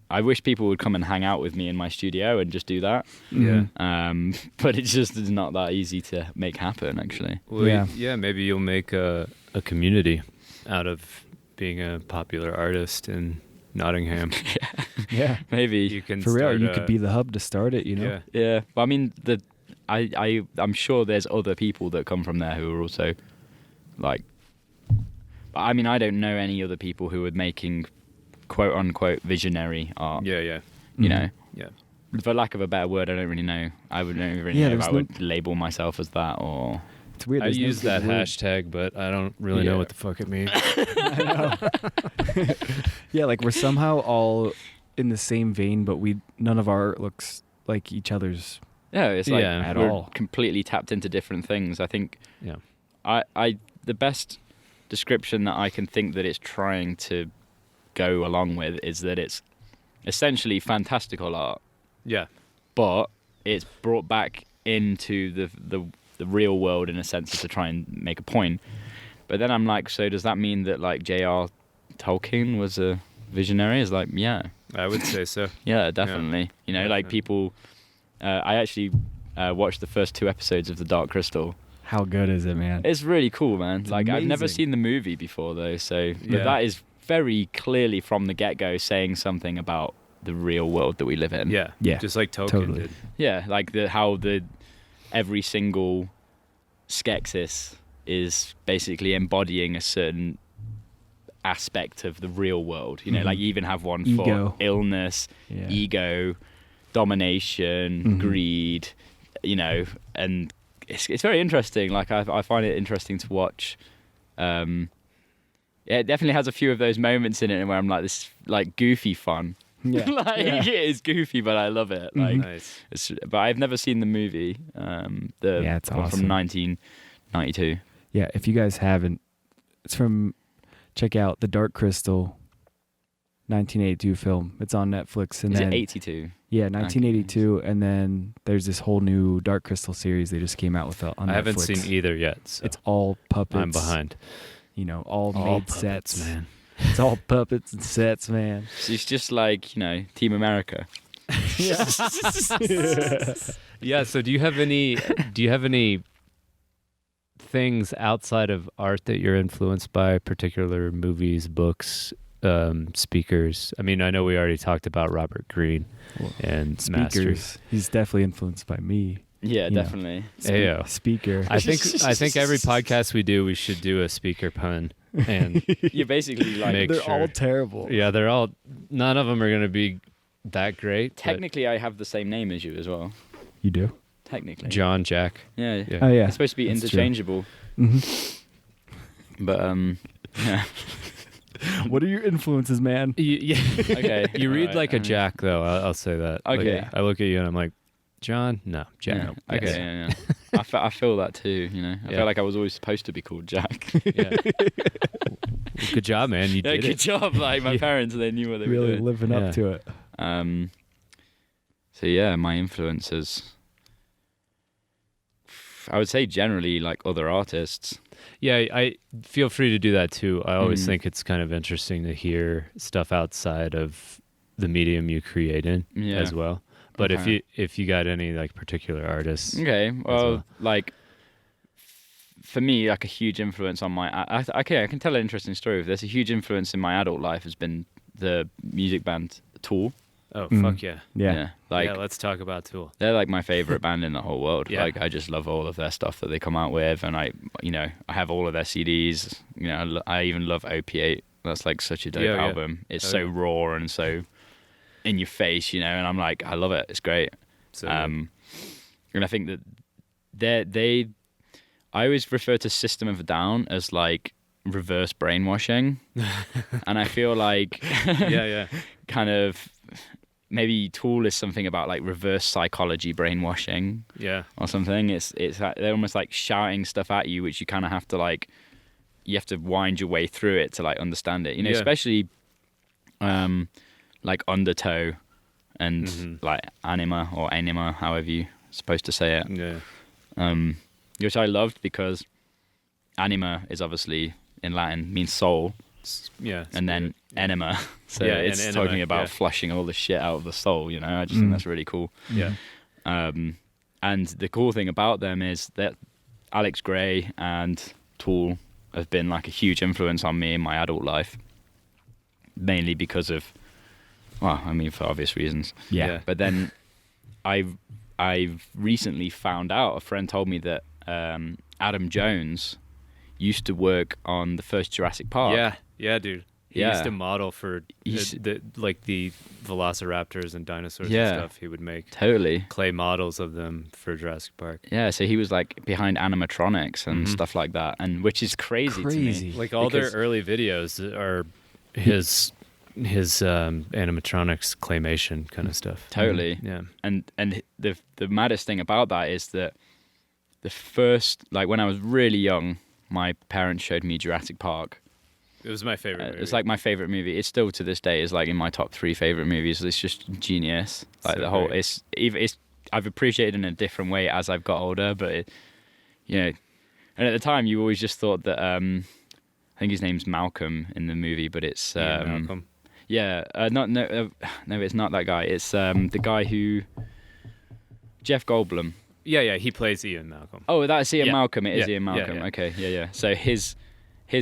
I wish people would come and hang out with me in my studio and just do that. Yeah. But it's just not that easy to make happen, actually. Well, maybe you'll make a community out of being a popular artist in Nottingham. Yeah. Maybe. You can For real, you could be the hub to start it, Yeah. But I mean, I'm sure there's other people that come from there who are also like, I mean, I don't know any other people who are making quote unquote visionary art. Yeah. You know? Yeah. For lack of a better word, I don't really know. I wouldn't really know if I would label myself as that, or... It's weird. I use that hashtag, but I don't really know what the fuck it means. I know. Yeah, like we're somehow all in the same vein, but none of our art looks like each other's. Yeah, it's like at we're all completely tapped into different things. I think. Yeah. The best description that I can think that it's trying to go along with is that it's essentially fantastical art. Yeah. But it's brought back into the real world in a sense to try and make a point. But then I'm like, so does that mean that like J.R. Tolkien was a visionary? It's like, yeah. I would say so. Yeah, definitely. Like people... I actually watched the first 2 episodes of The Dark Crystal. How good is it, man? It's really cool, man. It's like, amazing. I've never seen the movie before, though, so... But that is very clearly from the get-go saying something about the real world that we live in. Yeah. Just like Tolkien did. Yeah, like how every single Skeksis is basically embodying a certain aspect of the real world. Like you even have one for illness, ego, domination, greed, and it's very interesting. Like I find it interesting to watch. It definitely has a few of those moments in it where I'm like, this is like goofy fun. Yeah. It is goofy, but I love it. Like, nice. But I've never seen the movie. It's one awesome. from 1992. Yeah, if you guys haven't, check out The Dark Crystal, 1982 film. It's on Netflix. And is it 82? Yeah, 1982, and then there's this whole new Dark Crystal series they just came out with on Netflix. I haven't seen either yet. So it's all puppets. I'm behind. All made puppets, sets, man. It's all puppets and sets, man. It's just like Team America. Yeah. So do you have any things outside of art that you're influenced by, particular movies, books, speakers? I mean, I know we already talked about Robert Greene and speakers. He's definitely influenced by me. Yeah, definitely. Speaker. I think every podcast we do, we should do a speaker pun. And you're basically like they're all terrible. Yeah, none of them are going to be that great. Technically, I have the same name as you as well. You do? Technically. John, Jack. Yeah. Oh yeah. It's supposed to be interchangeable. But yeah. What are your influences, man? Okay. You read like a Jack, though. I'll say that. Okay. Like, I look at you and I'm like, John? No, Jack. Yeah. No. Okay. Yes. Yeah. I feel that too. You know, I feel like I was always supposed to be called Jack. Yeah. Good job, man. You did good it. job. Like my parents, they knew what they were Really doing. living up to it. So yeah, my influences. I would say generally like other artists. Yeah, I feel free to do that too. I always think it's kind of interesting to hear stuff outside of the medium you create in as well. But if you got any like particular artists, well, like for me, like a huge influence on my I can tell an interesting story. There's a huge influence in my adult life has been the music band Tool. Oh fuck yeah. Like let's talk about Tool. They're like my favorite band in the whole world. Yeah. Like I just love all of their stuff that they come out with, and I have all of their CDs. You know, I even love OP8. That's like such a dope album. It's so raw and so in your face, you know. And I'm like, I love it. It's great. So, and I think that I always refer to System of a Down as like reverse brainwashing, and I feel like kind of. Maybe Tool is something about like reverse psychology brainwashing, or something. It's they're almost like shouting stuff at you, which you kind of have to like, you have to wind your way through it to like understand it. You know, especially like Undertow and like Anima or Anima, however you're supposed to say it. Yeah. Which I loved because Anima is obviously in Latin means soul. Yeah, and then enema, so it's enema, talking about flushing all the shit out of the soul. You know, I just think that's really cool. Yeah. And the cool thing about them is that Alex Gray and Tool have been like a huge influence on me in my adult life, mainly because of, well, I mean, for obvious reasons. Yeah. But then I've recently found out. A friend told me that Adam Jones used to work on the first Jurassic Park. Yeah, dude. He used to model for the velociraptors and dinosaurs and stuff. He would make clay models of them for Jurassic Park. Yeah, so he was like behind animatronics and stuff like that, and which is crazy to me. Like all their early videos are his animatronics claymation kind of stuff. Totally. Yeah. And the maddest thing about that is that the first, like when I was really young, my parents showed me Jurassic Park. It was my favorite movie. It's like my favorite movie. It's still to this day is like in my top 3 favorite movies. It's just genius. Like the whole, it's I've appreciated it in a different way as I've got older. But and at the time you always just thought that I think his name's Malcolm in the movie, but it's Malcolm. Yeah, no, it's not that guy. It's the guy who Jeff Goldblum. Yeah, he plays Ian Malcolm. Oh, that's Ian Malcolm. It is Ian Malcolm. Yeah. Okay, yeah. So his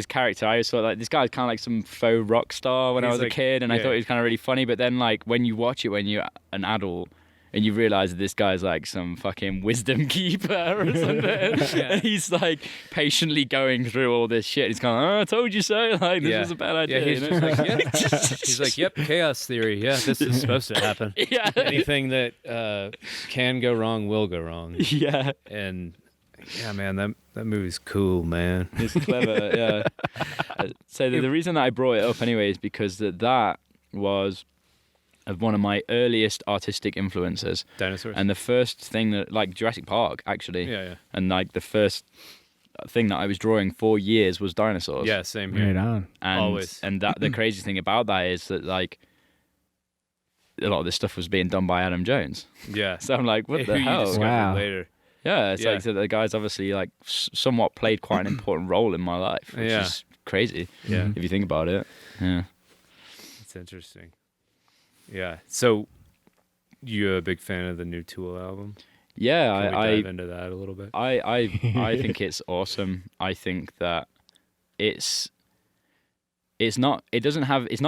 character, I always thought like this guy's kind of like some faux rock star when I was a kid, and I thought he was kind of really funny. But then like when you watch it when you're an adult and you realize that this guy's like some fucking wisdom keeper or something, and he's like patiently going through all this shit. He's kind of, I told you so. Like this was a bad idea. He's just like, he's like, yep, chaos theory. Yeah, this is supposed to happen. Yeah, anything that can go wrong will go wrong. Yeah, and. Yeah, man, that movie's cool, man. It's clever, yeah. So the reason that I brought it up anyway is because that was one of my earliest artistic influences. Dinosaurs. And the first thing that, like Jurassic Park, actually. Yeah. And like the first thing that I was drawing for years was dinosaurs. Yeah, same here. Right on. And, always. And the crazy thing about that is that like a lot of this stuff was being done by Adam Jones. Yeah. So I'm like, what the hell? Wow. Later. Yeah, it's like so the guy's obviously like somewhat played quite an important role in my life, which is crazy. Yeah, if you think about it. Yeah, it's interesting. Yeah, so you're a big fan of the new Tool album? Yeah, Can we dive into that a little bit. I think it's awesome. I think that it's not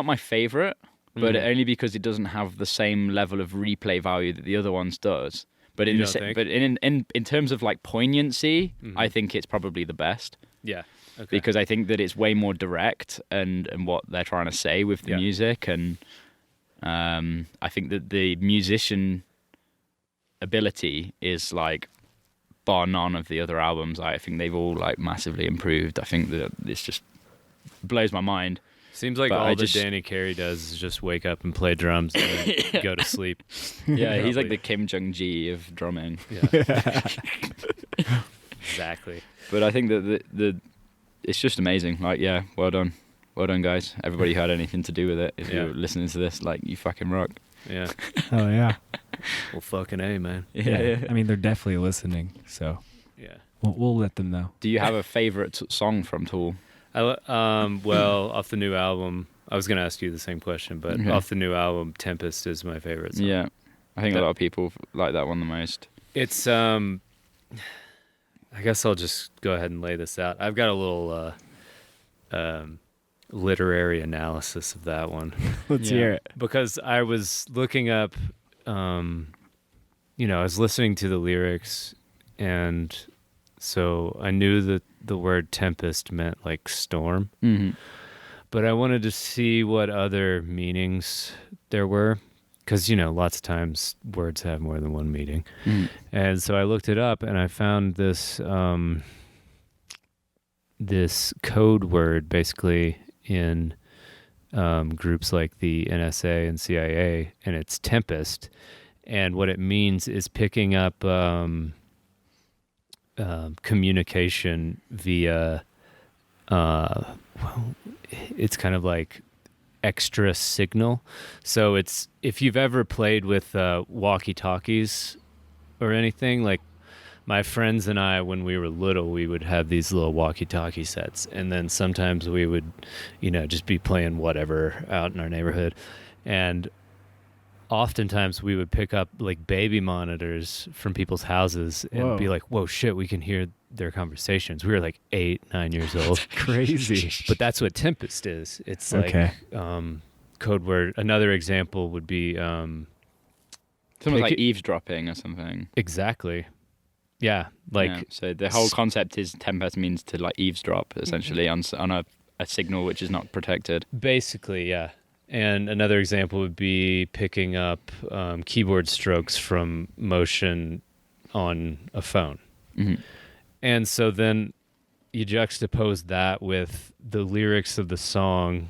my favorite, but only because it doesn't have the same level of replay value that the other ones does. But You don't think? but in terms of like poignancy, I think it's probably the best. Yeah. Okay. Because I think that it's way more direct and what they're trying to say with the music, and I think that the musician ability is like bar none of the other albums. I think they've all like massively improved. I think that this just blows my mind. Seems like all that Danny Carey does is just wake up and play drums and then go to sleep. Yeah, he's like the Kim Jong-gi of drumming. Yeah. Exactly. But I think that the it's just amazing. Like, yeah, well done, guys. Everybody who had anything to do with it. If you're listening to this, like, you fucking rock. Yeah. Oh yeah. Well, fucking A, man. Yeah. I mean, they're definitely listening, so Yeah. we'll let them know. Do you have a favorite song from Tool? Well, off the new album, I was going to ask you the same question, but off the new album, Tempest is my favorite song. Yeah, I think a lot of people like that one the most. It's, I guess I'll just go ahead and lay this out. I've got a little literary analysis of that one. Let's hear it. Because I was looking up, I was listening to the lyrics, and so I knew that the word tempest meant like storm. Mm-hmm. But I wanted to see what other meanings there were, because, lots of times words have more than one meaning. Mm. And so I looked it up, and I found this this code word basically in groups like the NSA and CIA, and it's tempest. And what it means is picking up communication via, it's kind of like extra signal. So it's, if you've ever played with walkie-talkies or anything, like my friends and I, when we were little, we would have these little walkie-talkie sets, and then sometimes we would, just be playing whatever out in our neighborhood, and oftentimes we would pick up like baby monitors from people's houses and be like, whoa, shit, we can hear their conversations. We were like 8, 9 years old. Crazy. But that's what tempest is. It's like code word. Another example would be something like eavesdropping or something. Exactly. Yeah. Like so the whole concept is tempest means to like eavesdrop essentially on a signal which is not protected. Basically, yeah. And another example would be picking up keyboard strokes from motion on a phone. Mm-hmm. And so then you juxtapose that with the lyrics of the song,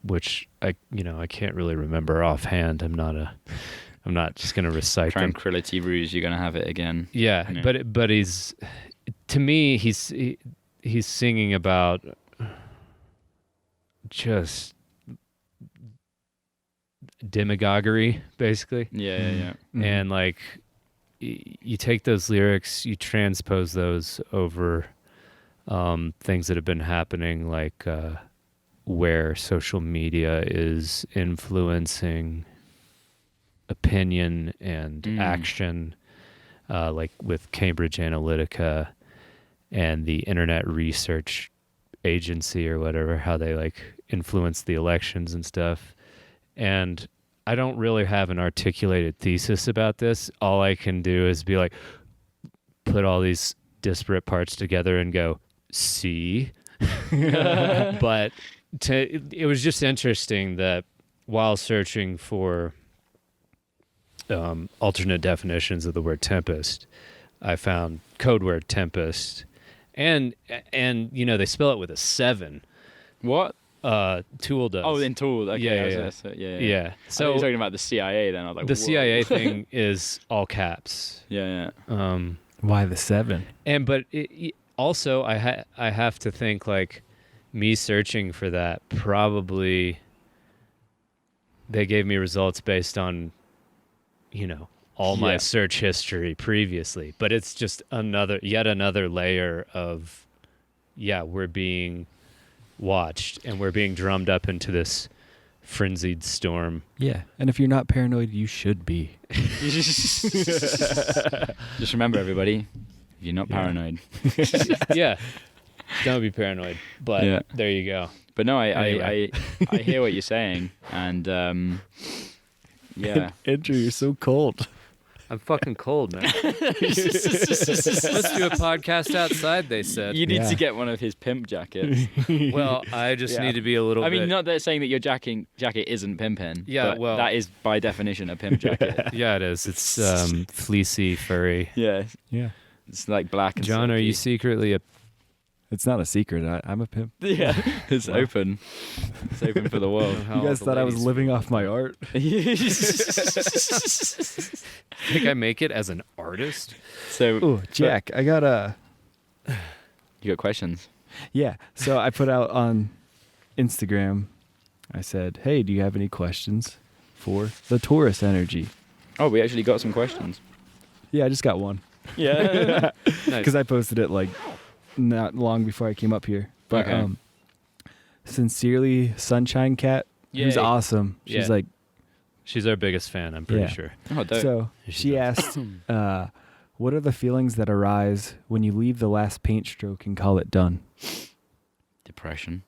which I can't really remember offhand. I'm not just going to recite them. Tranquility Ruse, you're going to have it again. Yeah, but he's, to me, he's singing about just demagoguery, basically. Yeah. Mm-hmm. And like, you take those lyrics, you transpose those over things that have been happening, like where social media is influencing opinion and action, like with Cambridge Analytica and the Internet Research Agency or whatever, how they like influence the elections and stuff. And I don't really have an articulated thesis about this. All I can do is be like, put all these disparate parts together and go, see? But it was just interesting that while searching for alternate definitions of the word tempest, I found code word tempest. And they spell it with a 7. What? Tool does. Oh, in Tool. Okay, Yeah. Yeah. So you're talking about the CIA then. I was like, the whoa. CIA thing is all caps. Yeah. Why the 7? But also, I have to think like me searching for that, probably they gave me results based on, all my search history previously. But it's just yet another layer of, we're being watched and we're being drummed up into this frenzied storm. Yeah, and if you're not paranoid, you should be. Just remember, everybody, you're not paranoid. Yeah, don't be paranoid. But there you go. But no, Anyway. I hear what you're saying, and Andrew, you're so cold. I'm fucking cold, man. Let's do a podcast outside, they said. You need to get one of his pimp jackets. Well, I just need to be a little bit... I mean, not that saying that your jacket isn't pimping. Yeah, but well... that is, by definition, a pimp jacket. Yeah, it is. It's fleecy, furry. Yeah. Yeah. It's like black and John, silky. are you secretly a... It's not a secret. I'm a pimp. Yeah, it's open. It's open for the world. You guys thought I was living off my art? Think I make it as an artist? So, Ooh, Jack, I got a... You got questions? Yeah, so I put out on Instagram, I said, hey, do you have any questions for the Torus energy? Oh, we actually got some questions. Yeah, I just got one. Yeah. Because I posted it like not long before I came up here. But sincerely, Sunshine Cat, who's awesome. She's like... She's our biggest fan, I'm pretty sure. Oh, dope. So she asked, what are the feelings that arise when you leave the last paint stroke and call it done? Depression.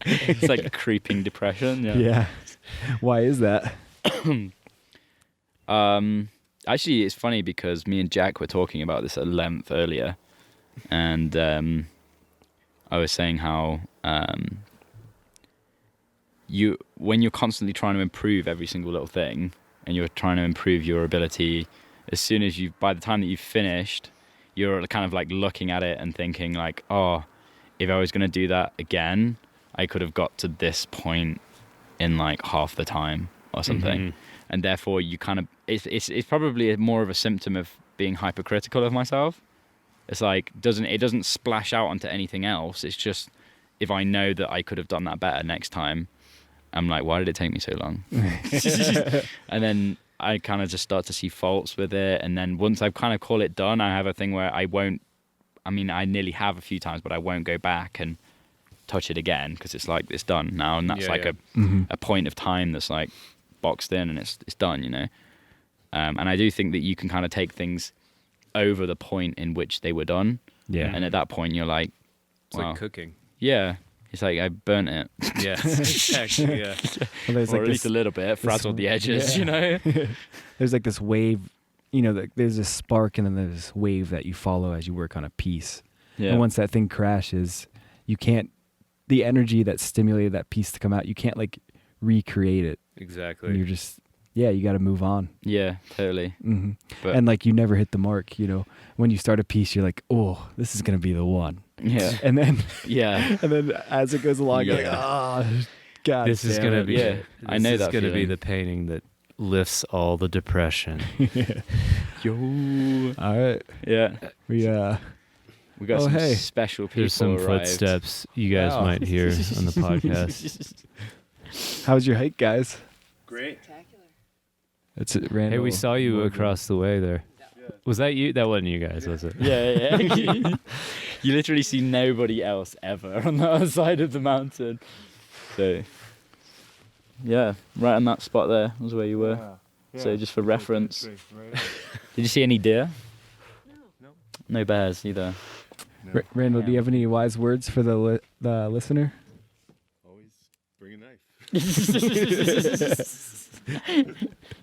It's like a creeping depression. Yeah. Why is that? Actually, it's funny because me and Jack were talking about this at length earlier, and I was saying how when you're constantly trying to improve every single little thing, and you're trying to improve your ability, as soon as by the time that you've finished, you're kind of like looking at it and thinking like, oh, if I was going to do that again, I could have got to this point in like half the time or something. Mm-hmm. And therefore you kind of, it's probably more of a symptom of being hypercritical of myself. It's like, it doesn't splash out onto anything else. It's just, if I know that I could have done that better next time, I'm like, why did it take me so long? And then I kind of just start to see faults with it. And then once I kind of call it done, I have a thing where I nearly have a few times, but I won't go back and touch it again because it's like, it's done now. And that's a point of time that's like boxed in and it's done, you know? And I do think that you can kind of take things over the point in which they were done. Yeah. And at that point you're like, it's like cooking. Yeah. It's like I burnt it. Yeah, exactly. Yeah, well, there's or like at least a little bit, frazzled the edges. You know, there's like this wave. You know, there's this spark, and then there's this wave that you follow as you work on a piece. Yeah. And once that thing crashes, you can't. The energy that stimulated that piece to come out, you can't like recreate it. Exactly. And you're just you got to move on. Yeah, totally. Mm-hmm. And like you never hit the mark. You know, when you start a piece, you're like, oh, this is gonna be the one. Yeah. And then and then as it goes along, you're like, oh, God, this is gonna be. Yeah, I know that's gonna be the painting that lifts all the depression. Yo. All right. Yeah. We got some special people. There's some arrived. footsteps you guys might hear on the podcast. How was your hike, guys? Great. It's random. Hey, we saw you across the way there. Yeah. Was that you? That wasn't you guys, was it? Yeah. You literally see nobody else ever on the other side of the mountain. So, yeah, right on that spot there was where you were. Yeah. So just for reference. Right. Did you see any deer? No. No bears either. No. Randall, do you have any wise words for the listener? Always bring a knife.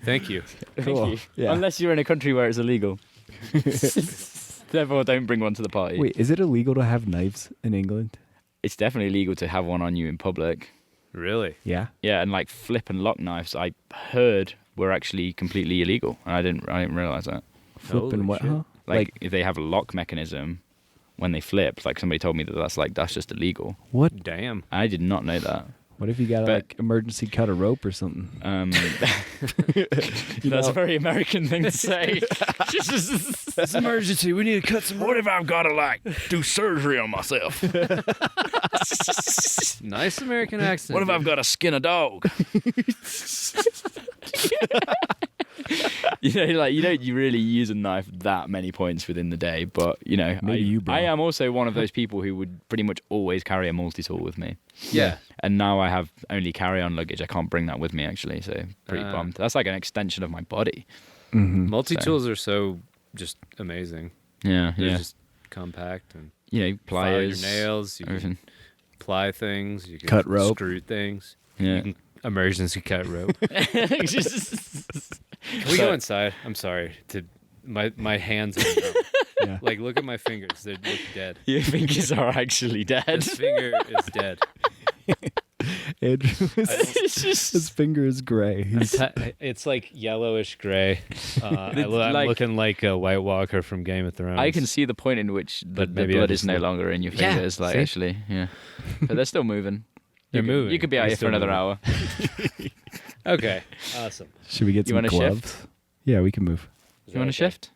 Thank you. Cool. Thank you. Yeah. Unless you're in a country where it's illegal. Therefore, don't bring one to the party. Wait, is it illegal to have knives in England? It's definitely illegal to have one on you in public. Really? Yeah. Yeah, and like flip and lock knives, I heard were actually completely illegal, and I didn't realize that. Flip and what? Huh? Like if they have a lock mechanism when they flip, like somebody told me that's just illegal. What? Damn. I did not know that. What if you got to like emergency cut a rope or something? That's a very American thing to say. It's emergency. We need to cut some. What if I've got to like do surgery on myself? Nice American accent. What if I've got to skin a dog? You know, like you don't really use a knife that many points within the day, but you know, I am also one of those people who would pretty much always carry a multi-tool with me. Yeah. And now I have only carry-on luggage. I can't bring that with me actually, so pretty bummed. That's like an extension of my body. Mm-hmm. Multi-tools are so just amazing. Yeah, They're just compact and pliers, your nails, you everything. can ply things, you can cut rope, screw things. Yeah. You can emergency cut rope. Can we go inside? I'm sorry. My hands are numb. Yeah. Like, look at my fingers. They look dead. Your fingers are actually dead. This finger is dead. Andrew, his finger is gray. It's like yellowish gray. I'm like- looking like a White Walker from Game of Thrones. I can see the point in which the maybe I blood just is no look- longer in your Yeah, fingers. Like see? actually, yeah, but they're still moving. They're moving. You could be out They're here for still another moving. hour. Okay, awesome. Should we get You some wanna gloves? shift? Yeah, we can move. You want to shift?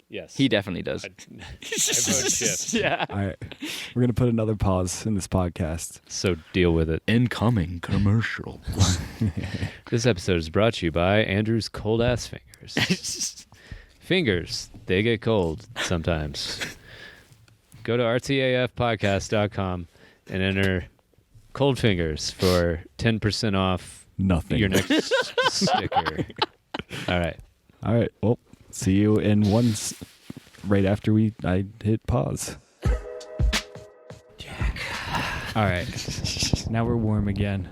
Yes. He definitely does. I vote shift. Yeah. All right. We're going to put another pause in this podcast. So deal with it. Incoming commercial. This episode is brought to you by Andrew's cold ass fingers. Fingers, they get cold sometimes. Go to rtafpodcast.com and enter cold fingers for 10% off Nothing. your next sticker. All right. All right. Well, see you in right after I hit pause. All right. Now we're warm again.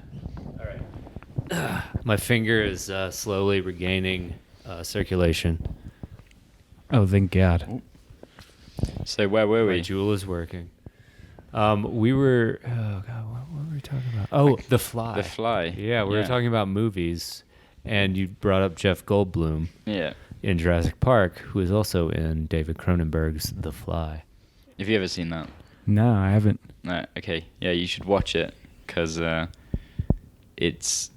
My finger is slowly regaining circulation. Oh, thank God. So where were My we? jewel is working. We were. Oh God, what were we talking about? Oh, The Fly. The Fly. Yeah, we were talking about movies, and you brought up Jeff Goldblum Yeah. in Jurassic Park, who is also in David Cronenberg's The Fly. Have you ever seen that? No, I haven't. No. Okay. Yeah, you should watch it because it's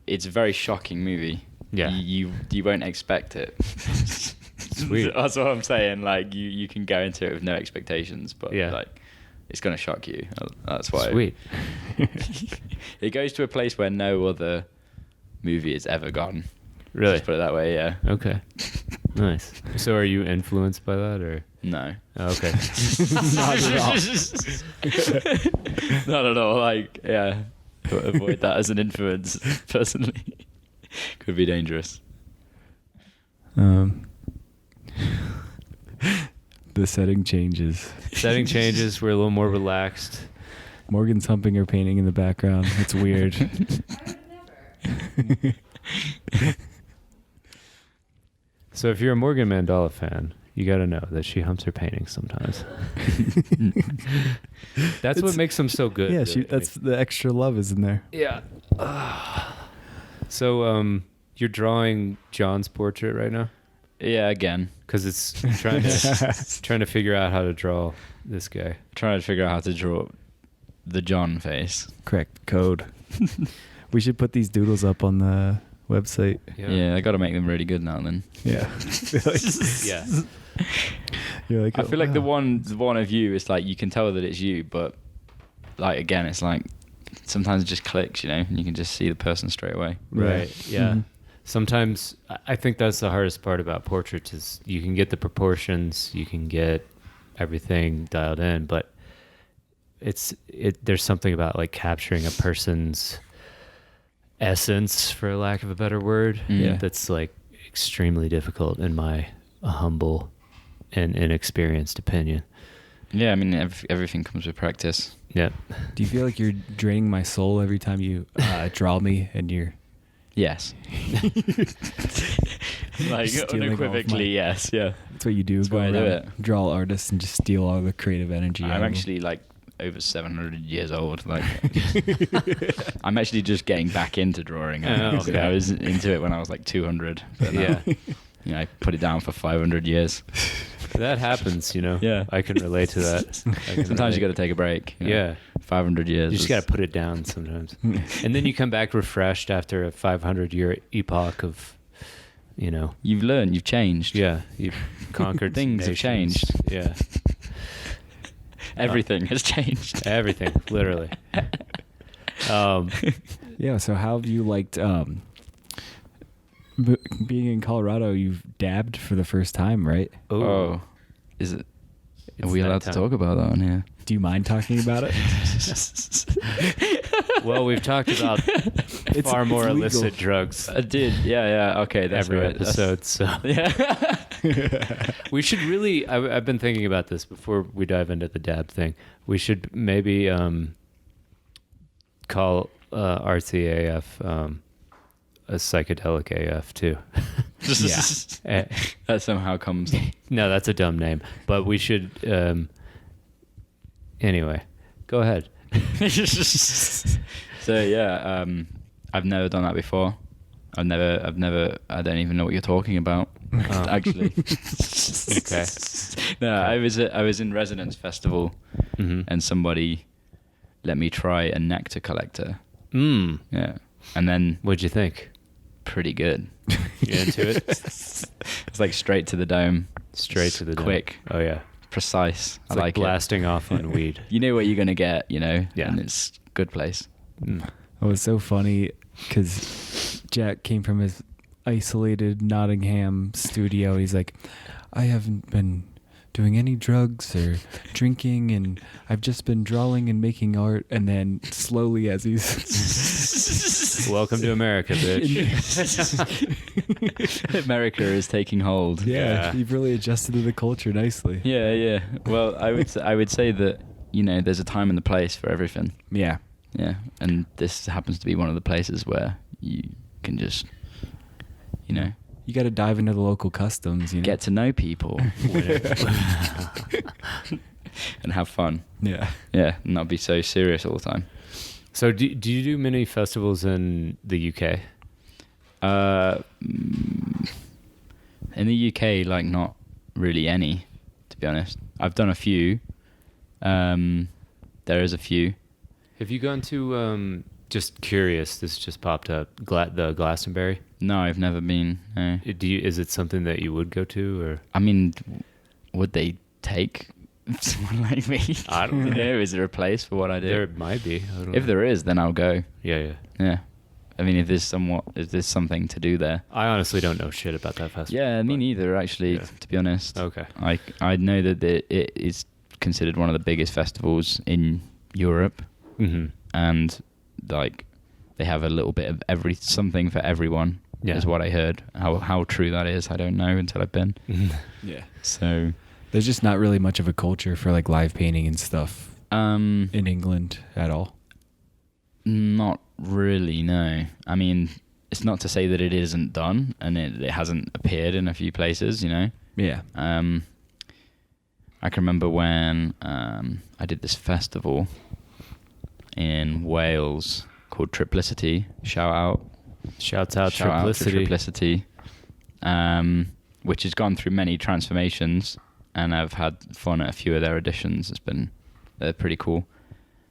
a very shocking movie. Yeah. You won't expect it. Sweet. That's what I'm saying. Like you can go into it with no expectations, but Yeah. like it's gonna shock you. That's why. Sweet. It goes to a place where no other movie has ever gone. Really? Just put it that way. Yeah. Okay. Nice. So, are you influenced by that, or? No. Oh, okay. Not at all. Not at all. Like, yeah. Avoid that as an influence, personally. Could be dangerous. The setting changes. Setting changes. We're a little more relaxed. Morgan's humping her painting in the background. It's weird. So, if you're a Morgan Mandela fan, you got to know that she humps her paintings sometimes. That's what makes them so good. Yeah, really. that's the extra love is in there. Yeah. So, you're drawing John's portrait right now? Yeah, again. Because it's trying to figure out how to draw this guy. Trying to figure out how to draw the John face. Correct code. We should put these doodles up on the website. Yeah, I got to make them really good now and then. Yeah. Yeah. You're like, I feel like the wow. one of you is like you can tell that it's you, but like again, it's like sometimes it just clicks, and you can just see the person straight away. Right. Yeah. Mhm. Sometimes I think that's the hardest part about portraits is you can get the proportions, you can get everything dialed in, but there's something about like capturing a person's essence, for lack of a better word, Yeah. that's like extremely difficult in my humble and inexperienced opinion. Yeah, I mean everything comes with practice. Yeah. Do you feel like you're draining my soul every time you draw me and you're Yes. Like Stealing all of unequivocally, my- yes. Yeah. that's what you do? That's Go why I do around, draw artists and just steal all the creative energy. out I'm of them. actually like over 700 years old. Like, I'm actually just getting back into drawing. Oh, okay. I was into it when I was like 200. But now, Yeah. I put it down for 500 years. That happens, Yeah. I can relate to that. Sometimes you got to take a break. Yeah. 500 years. You just got to put it down sometimes. And then you come back refreshed after a 500-year epoch of, You've learned. You've changed. yeah, you've conquered Things have nations. changed. Yeah. Everything has changed. Everything, literally. Yeah. So how have you liked being in Colorado? You've dabbed for the first time, right? Oh. Is it? It's Are we that allowed to time. talk about that on here? Do you mind talking about it? Well, we've talked about far more legal. illicit drugs I did. Yeah. Okay. That's every right. episode, so Yeah. we should really. I've been thinking about this before we dive into the dab thing. We should maybe call Artsy AF, a psychedelic AF too. Yeah. That somehow comes. No, that's a dumb name. But we should. Anyway, go ahead. So yeah, I've never done that before. I've never. I don't even know what you're talking about. Actually. Okay. No, I was in Resonance Festival, and somebody let me try a nectar collector. Yeah, and then What'd you think? pretty good. You into it? It's like straight to the dome, Straight to the dome. quick, Oh yeah. precise. It's I like it. blasting off on weed. You know what you're gonna get, Yeah. and it's a good place. It was so funny because Jack came from his isolated Nottingham studio. He's like, I haven't been doing any drugs or drinking, and I've just been drawing and making art. And then slowly, as he's Welcome to America, bitch. America is taking hold. yeah, he really adjusted to the culture nicely. Yeah. Well, I would say that there's a time and a place for everything. Yeah. Yeah, and this happens to be one of the places where you can just, You got to dive into the local customs, get to know people and have fun. Yeah. Yeah, and not be so serious all the time. So do you do many festivals in the UK? In the UK, like not really any, to be honest. I've done a few. There is a few. Have you gone to, just curious, this just popped up, the Glastonbury? No, I've never been. No. Is it something that you would go to, or? I mean, would they take someone like me? I don't know. Is there a place for what I do? There might be. I don't If know. there is, then I'll go. Yeah. Yeah. I mean, if there's something to do there. I honestly don't know shit about that festival. Yeah, me but- neither, actually, Yeah. to be honest. Okay. I know that it is considered one of the biggest festivals in Europe, Mm-hmm. and like they have a little bit of something for everyone. Yeah. Is what I heard. How true that is, I don't know until I've been. Yeah. So, There's just not really much of a culture for like live painting and stuff in England at all. Not really, no. I mean, it's not to say that it isn't done and it hasn't appeared in a few places, Yeah. I can remember when I did this festival in Wales called Triplicity. Shouts out Shout out to Triplicity. Triplicity, which has gone through many transformations, and I've had fun at a few of their editions. They're pretty cool,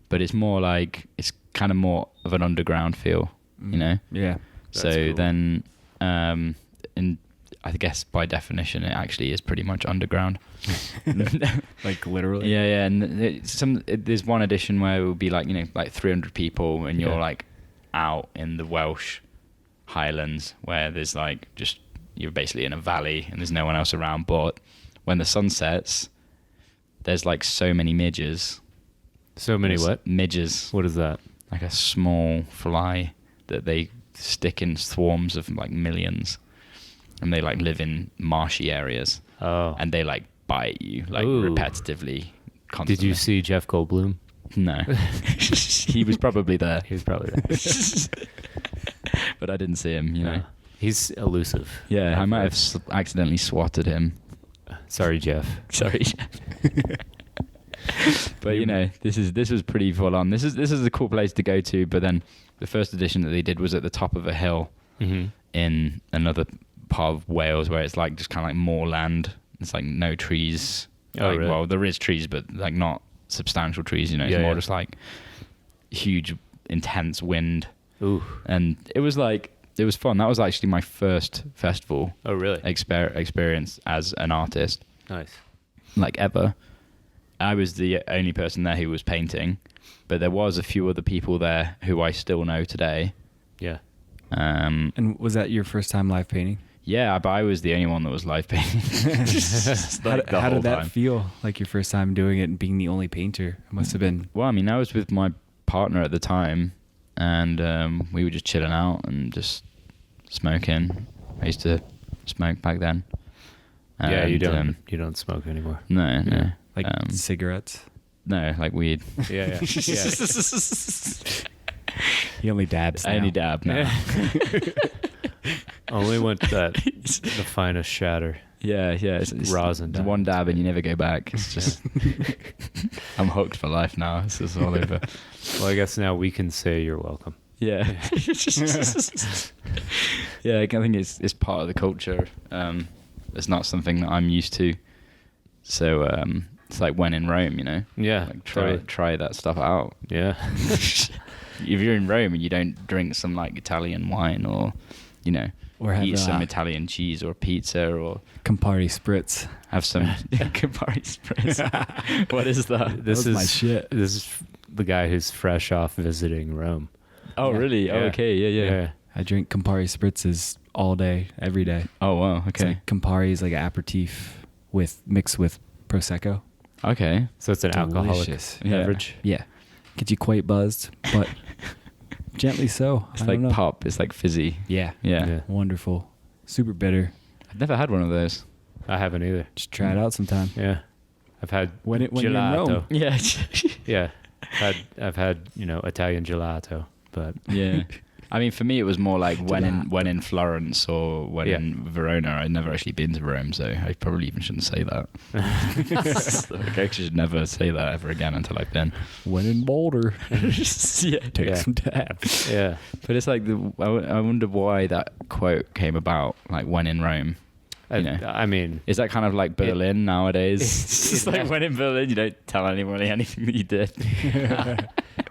but it's more like it's kind of more of an underground feel, Yeah. That's so cool. then, I guess by definition, it actually is pretty much underground. Like literally. Yeah, and there's one edition where it will be like like 300 people, and you're Yeah. like out in the Welsh Highlands where there's like you're basically in a valley and there's no one else around. But when the sun sets, there's like so many midges. So many what? Midges, What is that? like a small fly that they stick in swarms of like millions, and they like live in marshy areas, Oh. and they like bite you like Ooh. repetitively. Constantly. Did you see Jeff Goldblum? No. He was probably there, He was probably there. but I didn't see him. Yeah. He's elusive. Yeah, I might have accidentally swatted him. Sorry, Jeff. Sorry. But this was pretty full on. This is a cool place to go to. But then the first edition that they did was at the top of a hill Mm-hmm. in another part of Wales where it's like just kind of like moorland. It's like no trees. Oh, Like, really? well, there is trees, but like not substantial trees. It's Yeah, more yeah. just like huge, intense wind. Ooh. And it was fun. That was actually my first festival Oh, really? experience as an artist, Nice. like ever. I was the only person there who was painting, but there was a few other people there who I still know today. Yeah. And was that your first time live painting? Yeah, but I was the only one that was live painting. Like the How whole did that time. feel? Like your first time doing it and being the only painter? It must have been. Well, I mean, I was with my partner at the time, and we were just chilling out and just smoking. I used to smoke back then. Yeah, you And, don't smoke anymore. No, no. Yeah. Like cigarettes? No, like weed. Yeah, yeah. Yeah. He only dabs. I only dab now. Only went the finest shatter. Yeah. It's rosin. It's one dab and you never go back. It's just I'm hooked for life now. It's just all over. Well, I guess now we can say you're welcome. Yeah. Yeah, I think it's part of the culture. It's not something that I'm used to. So it's like when in Rome, you know. Yeah. Like try that stuff out. Yeah. If you're in Rome and you don't drink some like Italian wine or, you know, Or have eat some Italian cheese or pizza or Campari spritz. have some Campari spritz. What is that? This That was my shit. This is the guy who's fresh off visiting Rome. Oh, Yeah. really? Yeah. Oh, okay. Yeah. I drink Campari spritzes all day, every day. Oh, wow. It's Okay. like Campari is like an aperitif mixed with Prosecco. Okay. So it's an alcoholic Delicious. beverage. Yeah. Gets you quite buzzed, but gently so. It's I like don't know. pop. It's like fizzy. Yeah. Yeah. Wonderful. Super bitter. I've never had one of those. I haven't either. Just try it out sometime. Yeah. I've had When you're in gelato. Rome. Yeah. Yeah. I've had, Italian gelato, but Yeah. I mean, for me, it was more like when Gelato. in Florence or when Yeah. in Verona. I'd never actually been to Rome, so I probably even shouldn't say that. Like, I should never say that ever again until I've been. When in Boulder. Yeah. Take Yeah. some dabs. yeah. But it's like, I wonder why that quote came about, like when in Rome. You know. I mean, Is that kind of like Berlin nowadays? It's just like Yeah. when in Berlin, you don't tell anybody anything that you did.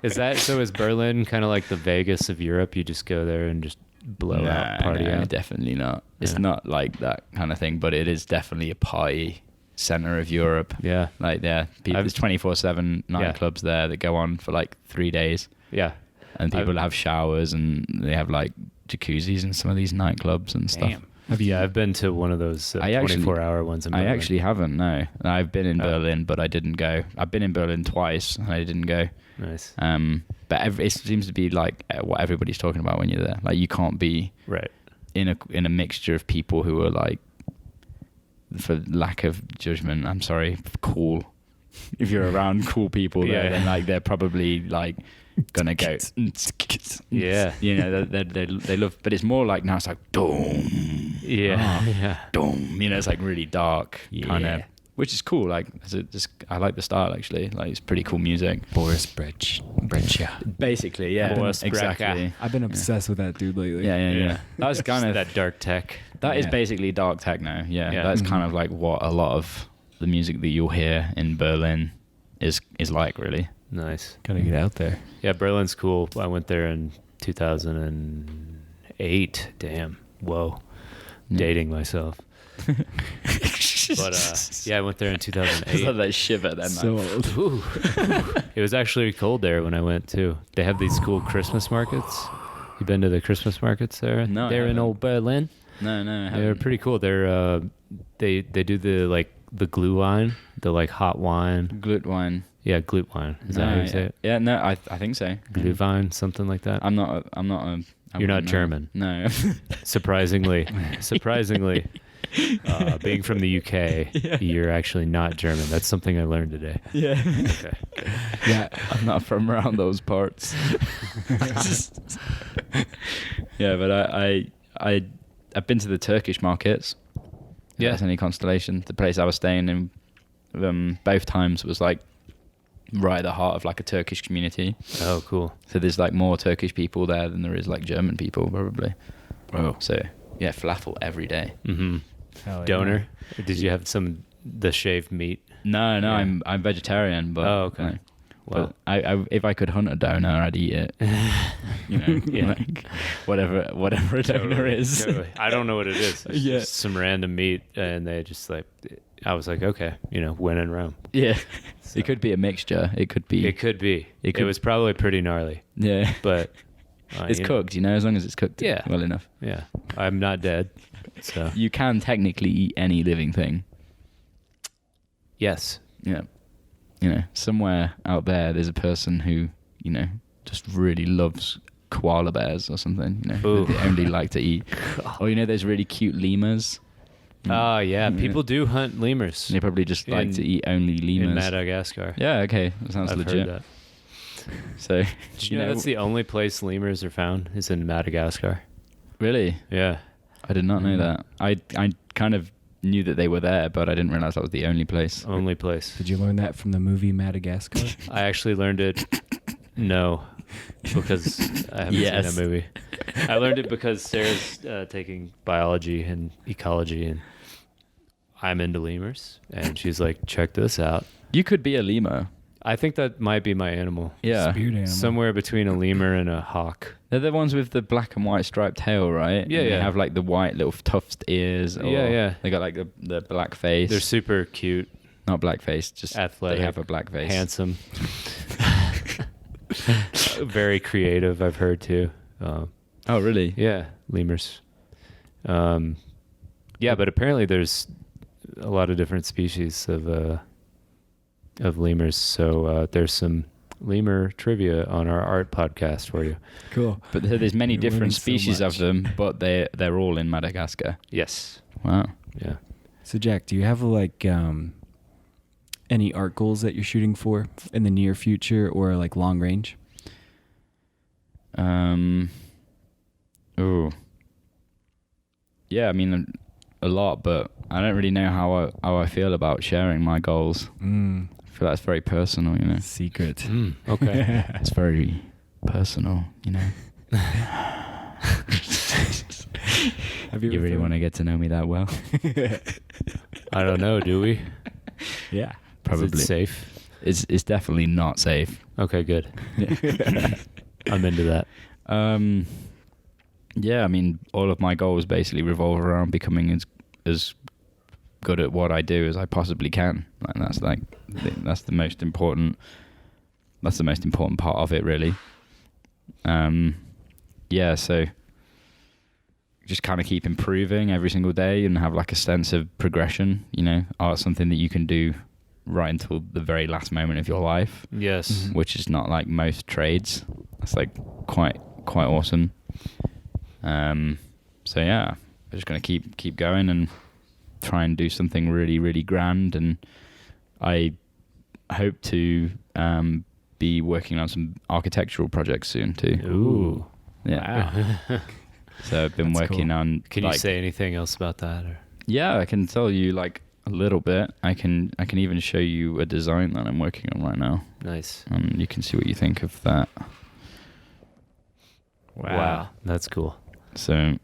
is Berlin kind of like the Vegas of Europe? You just go there and just blow out, party no, out? definitely not. It's Yeah. not like that kind of thing, but it is definitely a party center of Europe. Yeah. Like there's 24/7 Yeah. nightclubs there that go on for like 3 days, Yeah. and people have showers and they have like jacuzzis in some of these nightclubs and stuff. Damn. I've been to one of those I actually- 24-hour ones in I Berlin. actually haven't. No, I've been in Oh. Berlin, but I didn't go. I've been in Berlin twice, and I didn't go. Nice. But it seems to be like what everybody's talking about when you're there. Like you can't be Right. in a mixture of people who are like, for lack of judgment, I'm sorry, cool. If you're around cool people there, Yeah. then like they're probably like gonna go. Yeah. You know, they love, but it's more like now it's like doom, Yeah. Yeah. doom. You know, it's like really dark kind Yeah. of, which is cool. Like, I like the style actually. Like, it's pretty cool music. Boris Breccia. Basically, yeah, Boris exactly. Brejcha. I've been obsessed with that dude lately. Yeah. That's kind of that dark tech. That is Yeah. basically dark techno. Yeah, Yeah. that's kind of like what a lot of the music that you'll hear in Berlin is like, really. Nice. Gotta get out there. Yeah, Berlin's cool. I went there in 2008. Damn. Whoa. Yeah. Dating myself. But yeah, I went there in It's 2008. like that shiver then. So man. old. It was actually cold there when I went too. They have these cool Christmas markets. You been to the Christmas markets there? No, I They're in haven't. old Berlin. No, I They're haven't. pretty cool. They're they do the glue wine, the like hot wine. Glühwein. Yeah, glue wine. Is that how you say it? Yeah, no, I think so. Glue wine, something like that. I'm not a. I You're not wouldn't know. German. No. Surprisingly, being from the UK, you're actually not German. That's something I learned today. Yeah. Okay. Yeah. I'm not from around those parts. Yeah, but I've been to the Turkish markets. If Yeah. that's any constellation. The place I was staying in, both times was like right at the heart of like a Turkish community. Oh, cool. So there's like more Turkish people there than there is like German people probably. Whoa. So yeah, falafel every day. Mm-hmm. Hell yeah. Donor. Did you have the shaved meat? No, Yeah. I'm vegetarian, but Oh, okay. no. Well, But I if I could hunt a donor, I'd eat it. You know, Yeah. like whatever a donor is. Totally. I don't know what it is. It's Yeah. just some random meat, and they just like. I was like, okay, when in Rome. Yeah, So- it could be a mixture. It could be. It could be. It It could- was probably pretty gnarly, Yeah, but it's cooked. You know, as long as it's cooked. Yeah. well enough. Yeah, I'm not dead. So You can technically eat any living thing. yes, Yeah, you know, somewhere out there's a person who just really loves koala bears or something. Ooh. That they only like to eat. Or there's really cute lemurs. Oh yeah, Yeah. people do hunt lemurs They probably just like In- to eat only in lemurs. Madagascar. Yeah, okay, that sounds I've legit. heard that. So, Did you know that's the only place lemurs are found is in Madagascar? Really? Yeah. I did not know that. I kind of knew that they were there, but I didn't realize that was the only place. Only place. Did you learn that from the movie Madagascar? I actually learned it. No, because I haven't seen that movie. I learned it because Sarah's taking biology and ecology, and I'm into lemurs, and she's like, check this out. You could be a lemur. I think that might be my animal. Yeah. Spirit animal. Somewhere between a lemur and a hawk. They're the ones with the black and white striped tail, right? Yeah, and yeah. They have like the white little tufted ears. Or Yeah. They got like the black face. They're super cute, Not black face, just athletic, they have a black face. handsome. Very creative, I've heard too. Oh, really? Yeah, lemurs. Yeah, but apparently there's a lot of different species of lemurs. So there's some lemur trivia on our art podcast for you. Cool. But there's many You're different learning so species of much. them, but they're all in Madagascar. Yes. Wow. Yeah. So Jack, do you have like any art goals that you're shooting for in the near future or like long range? Oh. Yeah, I mean a lot, but I don't really know how I feel about sharing my goals. I feel that's very personal, you know. Secret. Okay. It's very personal, you know. Have You really want to get to know me that well? I don't know, do we? Yeah. Probably. Is it safe? It's definitely not safe. Okay, good. I'm into that. Yeah, I mean, all of my goals basically revolve around becoming as good at what I do as I possibly can. And that's the most important part of it, really. Yeah, so just kind of keep improving every single day and have like a sense of progression. You know, art's something that you can do right until the very last moment of your life. Yes. Which is not like most trades. That's like quite awesome. So yeah, I'm just gonna keep going and try and do something really, really grand. And I hope to be working on some architectural projects soon too. Ooh. Yeah. Wow. So I've been That's working cool. on. Can you say anything else about that? Or? Yeah, I can tell you like a little bit. I can even show you a design that I'm working on right now. Nice. And you can see what you think of that. Wow. That's cool. So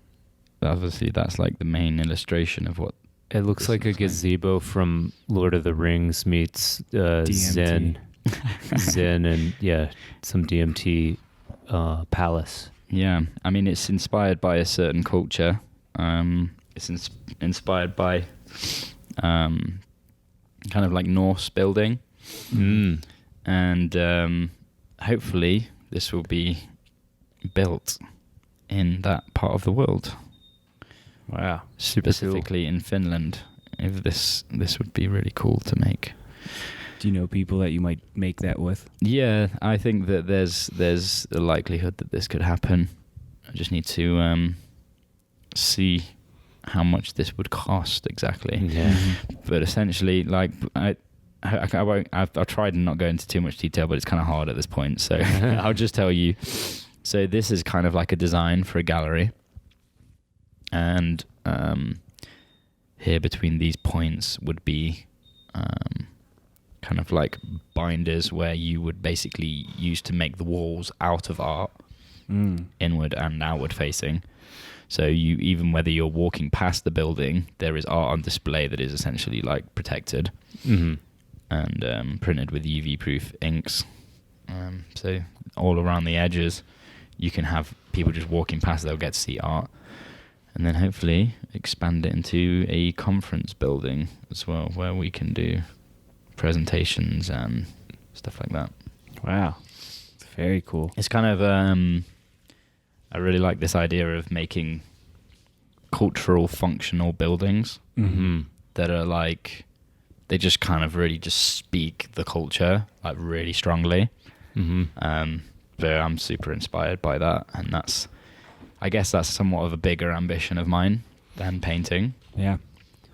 obviously that's like the main illustration of what It looks this like a looks gazebo from Lord of the Rings meets Zen. Zen and some DMT palace. Yeah, I mean it's inspired by a certain culture. It's inspired by kind of like Norse building. And hopefully this will be built in that part of the world. Wow. Specifically in Finland. If this would be really cool to make. Do you know people that you might make that with? Yeah, I think that there's a likelihood that this could happen. I just need to see how much this would cost exactly. Yeah. But essentially, like I won't. I've tried and not go into too much detail, but it's kind of hard at this point. So I'll just tell you. So this is kind of like a design for a gallery, and here between these points would be kind of like binders where you would basically use to make the walls out of art, inward and outward facing. So you, even whether you're walking past the building, there is art on display that is essentially like protected and printed with UV-proof inks. So all around the edges, you can have people just walking past, they'll get to see art. And then hopefully expand it into a conference building as well, where we can do presentations and stuff like that. Wow. It's very cool. It's kind of, I really like this idea of making cultural functional buildings that are like, they just kind of really just speak the culture like really strongly. But I'm super inspired by that, and I guess that's somewhat of a bigger ambition of mine than painting. Yeah.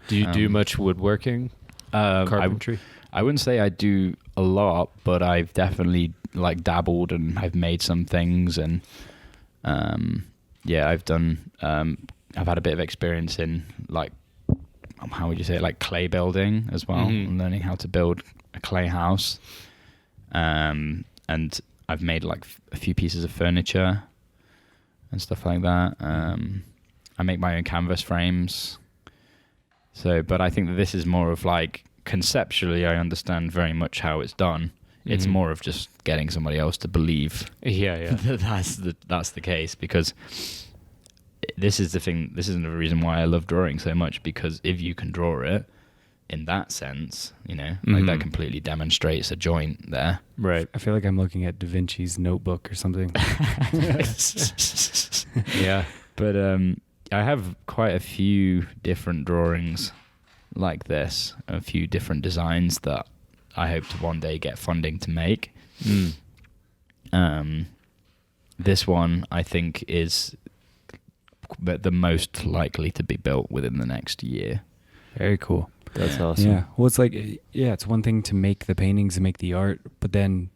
Do you do much woodworking? Carpentry? I wouldn't say I do a lot, but I've definitely like dabbled and I've made some things, and I've done. I've had a bit of experience in like, how would you say it, like clay building as well, and learning how to build a clay house. And I've made like a few pieces of furniture and stuff like that. I make my own canvas frames. So, but I think that this is more of like, conceptually, I understand very much how it's done. It's more of just getting somebody else to believe that that's the case, because this is the thing. This is the reason why I love drawing so much, because if you can draw it in that sense, you know, like that completely demonstrates a joint there. Right. I feel like I'm looking at Da Vinci's Notebook or something. Yeah. But I have quite a few different drawings like this, a few different designs that I hope to one day get funding to make. This one, I think, is the most likely to be built within the next year. Very cool. That's awesome. Yeah. Well, it's like, it's one thing to make the paintings and make the art, but then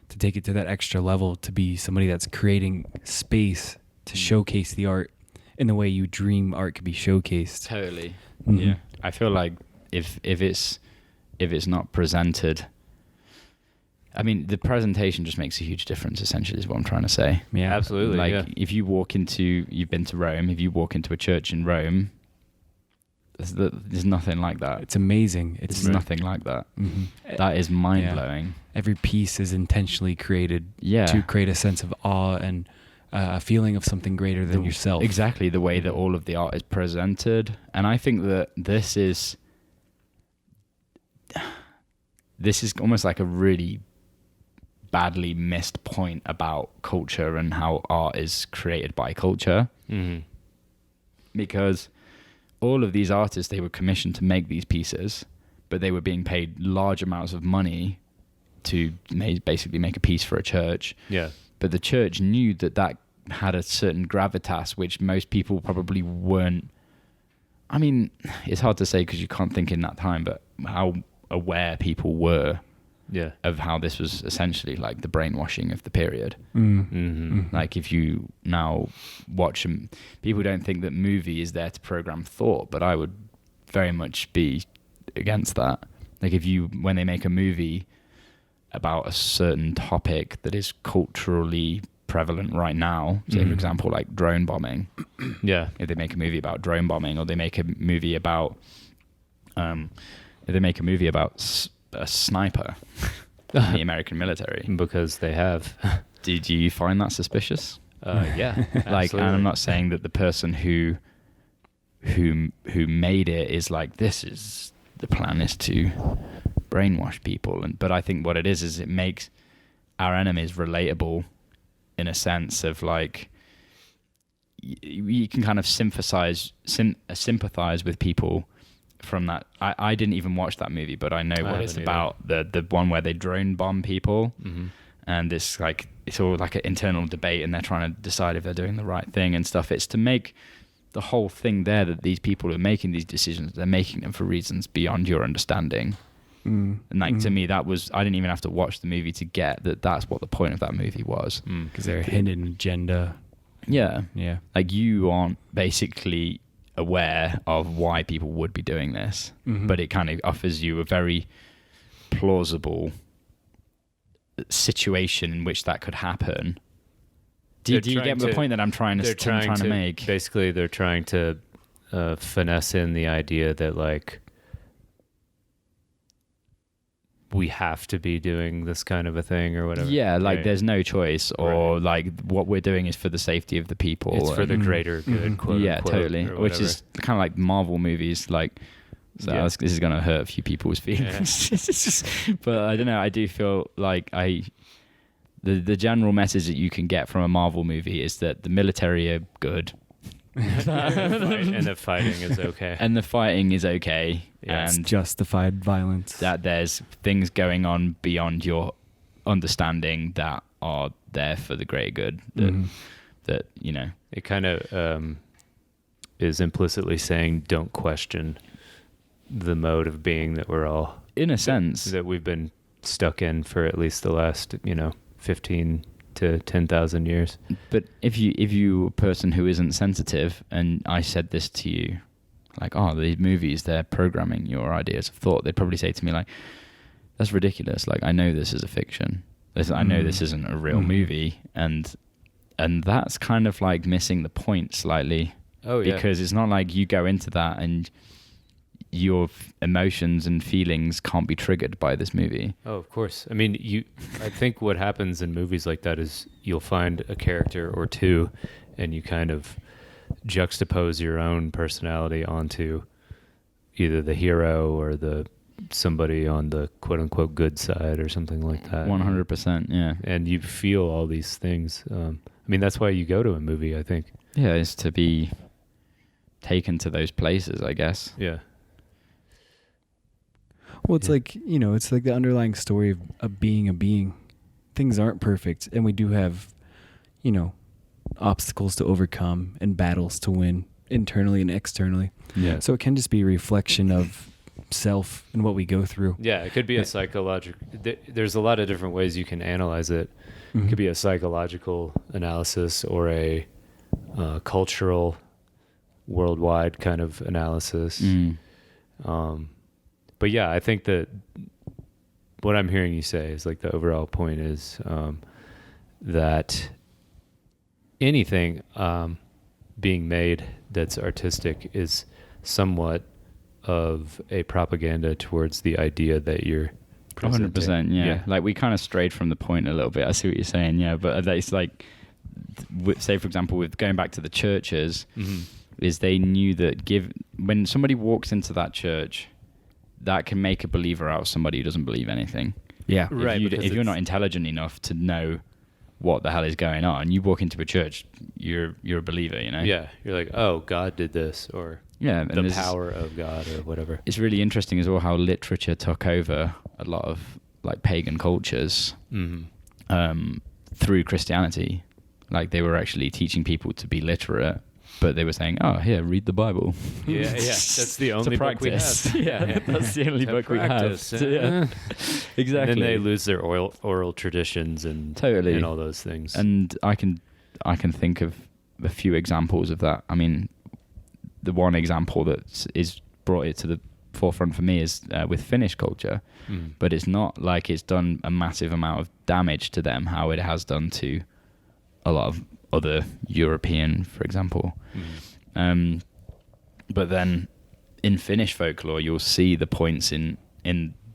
to take it to that extra level, to be somebody that's creating space to showcase the art in the way you dream art could be showcased. Totally. Mm-hmm. Yeah. I feel like if it's not presented, I mean, the presentation just makes a huge difference, essentially, is what I'm trying to say. Yeah. Absolutely. Like, if you walk into, you've been to Rome, if you walk into a church in Rome, there's nothing like that. It's amazing. It's nothing like that. Mm-hmm. That is mind-blowing. Every piece is intentionally created Yeah. to create a sense of awe and a feeling of something greater than yourself. Exactly, the way that all of the art is presented. And I think that this is almost like a really badly missed point about culture and how art is created by culture. Because all of these artists, they were commissioned to make these pieces, but they were being paid large amounts of money to basically make a piece for a church. Yeah. But the church knew that had a certain gravitas, which most people probably weren't. I mean, it's hard to say because you can't think in that time, but how aware people were of how this was essentially like the brainwashing of the period. Like, if you now watch them, people don't think that movie is there to program thought, but I would very much be against that. Like, when they make a movie about a certain topic that is culturally prevalent right now, say for example, like drone bombing. If they make a movie about drone bombing, or they make a movie about a sniper in the American military, Because they have. did you find that suspicious? Yeah. Like, and I'm not saying that the person who made it is like, this is the plan is to brainwash people, but I think what it is it makes our enemies relatable, in a sense of like, you can kind of sympathize with people from that. I didn't even watch that movie, but I know what it's about. The one where they drone bomb people, and it's all like an internal debate, and they're trying to decide if they're doing the right thing and stuff. It's to make the whole thing there that these people are making these decisions, they're making them for reasons beyond your understanding. And like, to me, that was, I didn't even have to watch the movie to get that's what the point of that movie was. Because they're a hidden agenda. Yeah. Yeah. Like, you aren't basically aware of why people would be doing this, but it kind of offers you a very plausible situation in which that could happen. Do you get the point that I'm trying to make? Basically, they're trying to finesse in the idea that, like, we have to be doing this kind of a thing or whatever. Yeah, like, right? There's no choice, or like, what we're doing is for the safety of the people. It's for the greater good, quote yeah, unquote, totally. or Which whatever. is kind of like Marvel movies, like. So this is going to hurt a few people's feelings. But I don't know, I do feel like the general message that you can get from a Marvel movie is that the military are good. And the fighting is okay. And the fighting is okay. Yeah, and it's justified violence. that there's things going on beyond your understanding that are there for the greater good. That you know. It kind of is implicitly saying, don't question the mode of being that we're all, In a sense. that we've been stuck in for at least the last, 15 to 10,000 years. But if you a person who isn't sensitive, and I said this to you, like, oh, these movies, they're programming your ideas of thought, they'd probably say to me, like, that's ridiculous. Like, I know this is a fiction. I know this isn't a real movie. And that's kind of like missing the point slightly. Oh, yeah. Because it's not like you go into that and your emotions and feelings can't be triggered by this movie. Oh, of course. I mean, I think what happens in movies like that is you'll find a character or two and you kind of juxtapose your own personality onto either the hero or somebody on the quote unquote good side or something like that. 100%, yeah. And you feel all these things. I mean, that's why you go to a movie, I think. Yeah, it's to be taken to those places, I guess. Yeah. Well, it's like, it's like the underlying story of being a being. Things aren't perfect, and we do have, obstacles to overcome and battles to win internally and externally. Yeah. So it can just be a reflection of self and what we go through. Yeah, it could be a psychological... There's a lot of different ways you can analyze it. Mm-hmm. It could be a psychological analysis or a cultural, worldwide kind of analysis. But yeah, I think that what I'm hearing you say is like the overall point is that anything being made that's artistic is somewhat of a propaganda towards the idea that you're presenting. 100%, yeah. Like, we kind of strayed from the point a little bit. I see what you're saying, yeah. But it's like, say, for example, with going back to the churches, is they knew that when somebody walks into that church, that can make a believer out of somebody who doesn't believe anything. Yeah. Right. If you're not intelligent enough to know what the hell is going on, you walk into a church, you're a believer, Yeah. You're like, oh, God did this, or the power of God, or whatever. It's really interesting as well how literature took over a lot of like pagan cultures through Christianity. Like, they were actually teaching people to be literate, but they were saying, oh, here, read the Bible. Yeah. That's the only book we have. Yeah, that's the only book we have. Yeah. Exactly. And then they lose their oral traditions and all those things. And I can think of a few examples of that. I mean, the one example that is brought it to the forefront for me is with Finnish culture, but it's not like it's done a massive amount of damage to them how it has done to a lot of other European, for example. But then in Finnish folklore, you'll see the points in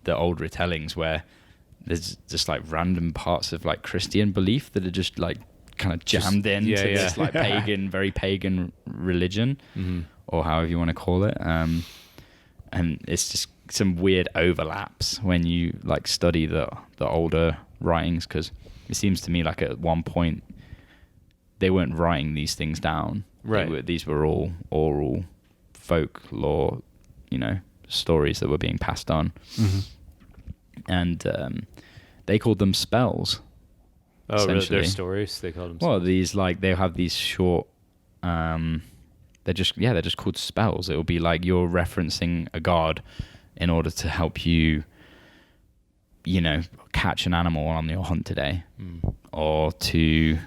the old retellings where there's just like random parts of like Christian belief that are just like kind of jammed into this like pagan, very pagan religion, or however you want to call it. And it's just some weird overlaps when you like study the older writings, because it seems to me like at one point they weren't writing these things down. Right. These were all oral folklore, stories that were being passed on. And they called them spells. Oh, really? They're stories? They called them spells? Well, they have these short... they're just called spells. It will be like you're referencing a god in order to help you, catch an animal on your hunt today, or to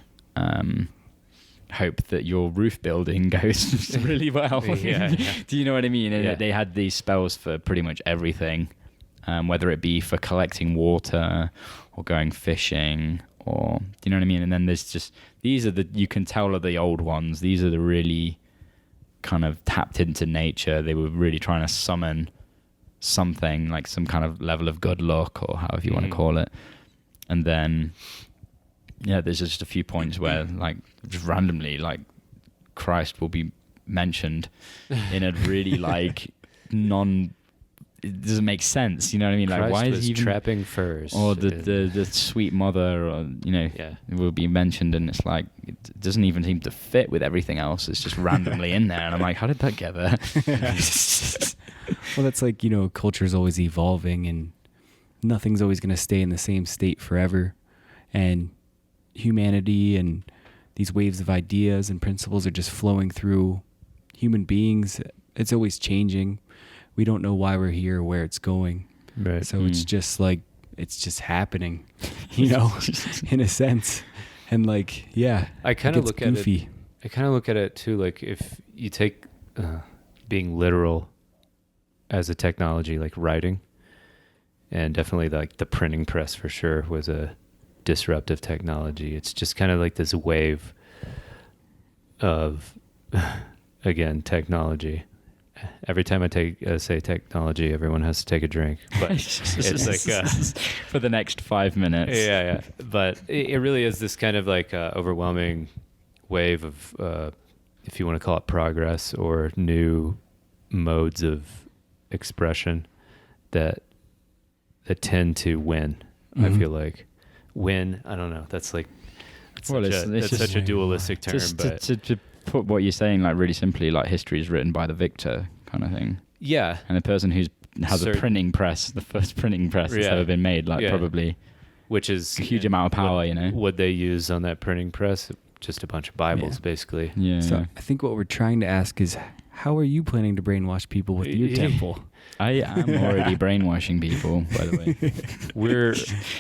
hope that your roof building goes really well. Do you know what I mean? And they had these spells for pretty much everything, whether it be for collecting water or going fishing, or do you know what I mean? And then there's just you can tell are the old ones. These are the really kind of tapped into nature. They were really trying to summon something, like some kind of level of good luck, or however you want to call it. And then there's just a few points where like just randomly like Christ will be mentioned in a really like it doesn't make sense, you know what I mean? Like, Christ why is was he even trapping furs, or the sweet mother, or it will be mentioned, and it's like it doesn't even seem to fit with everything else. It's just randomly in there, and I'm like, how did that get there? Well, that's like, culture's always evolving, and nothing's always going to stay in the same state forever. And humanity and these waves of ideas and principles are just flowing through human beings. It's always changing. We don't know why we're here or where it's going. Right. So it's just like, it's just happening. you know, in a sense. And like, yeah, I kind of look goofy. at it. I kind of look at it too. Like if you take being literal as a technology, like writing, and definitely like the printing press for sure was a disruptive technology. It's just kind of like this wave of, again, technology. Every time I say technology, everyone has to take a drink. But it's like for the next 5 minutes. Yeah. But it really is this kind of like overwhelming wave of, if you want to call it progress or new modes of expression that tend to win. I feel like win. I don't know. That's like that's such a dualistic term. But to put what you're saying, like really simply, like history is written by the victor, kind of thing. Yeah. And the person who has a printing press, the first printing press that's ever been made, like probably, which is a huge amount of power. You know, what they use on that printing press, just a bunch of Bibles, basically. Yeah. So I think what we're trying to ask is, how are you planning to brainwash people with your temple? I am already brainwashing people, by the way.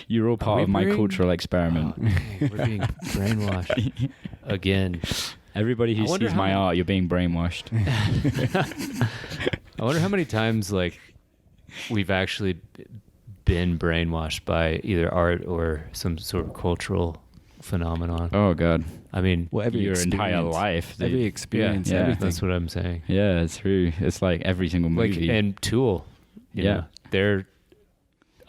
You're all part of my cultural experiment. We're being brainwashed again. Everybody who sees my art, you're being brainwashed. I wonder how many times like we've actually been brainwashed by either art or some sort of cultural phenomenon. Oh God! I mean, your entire life, every experience, yeah, everything. that's what I'm saying. Yeah, it's true. It's like every single movie. Like, and Tool, you know, they're,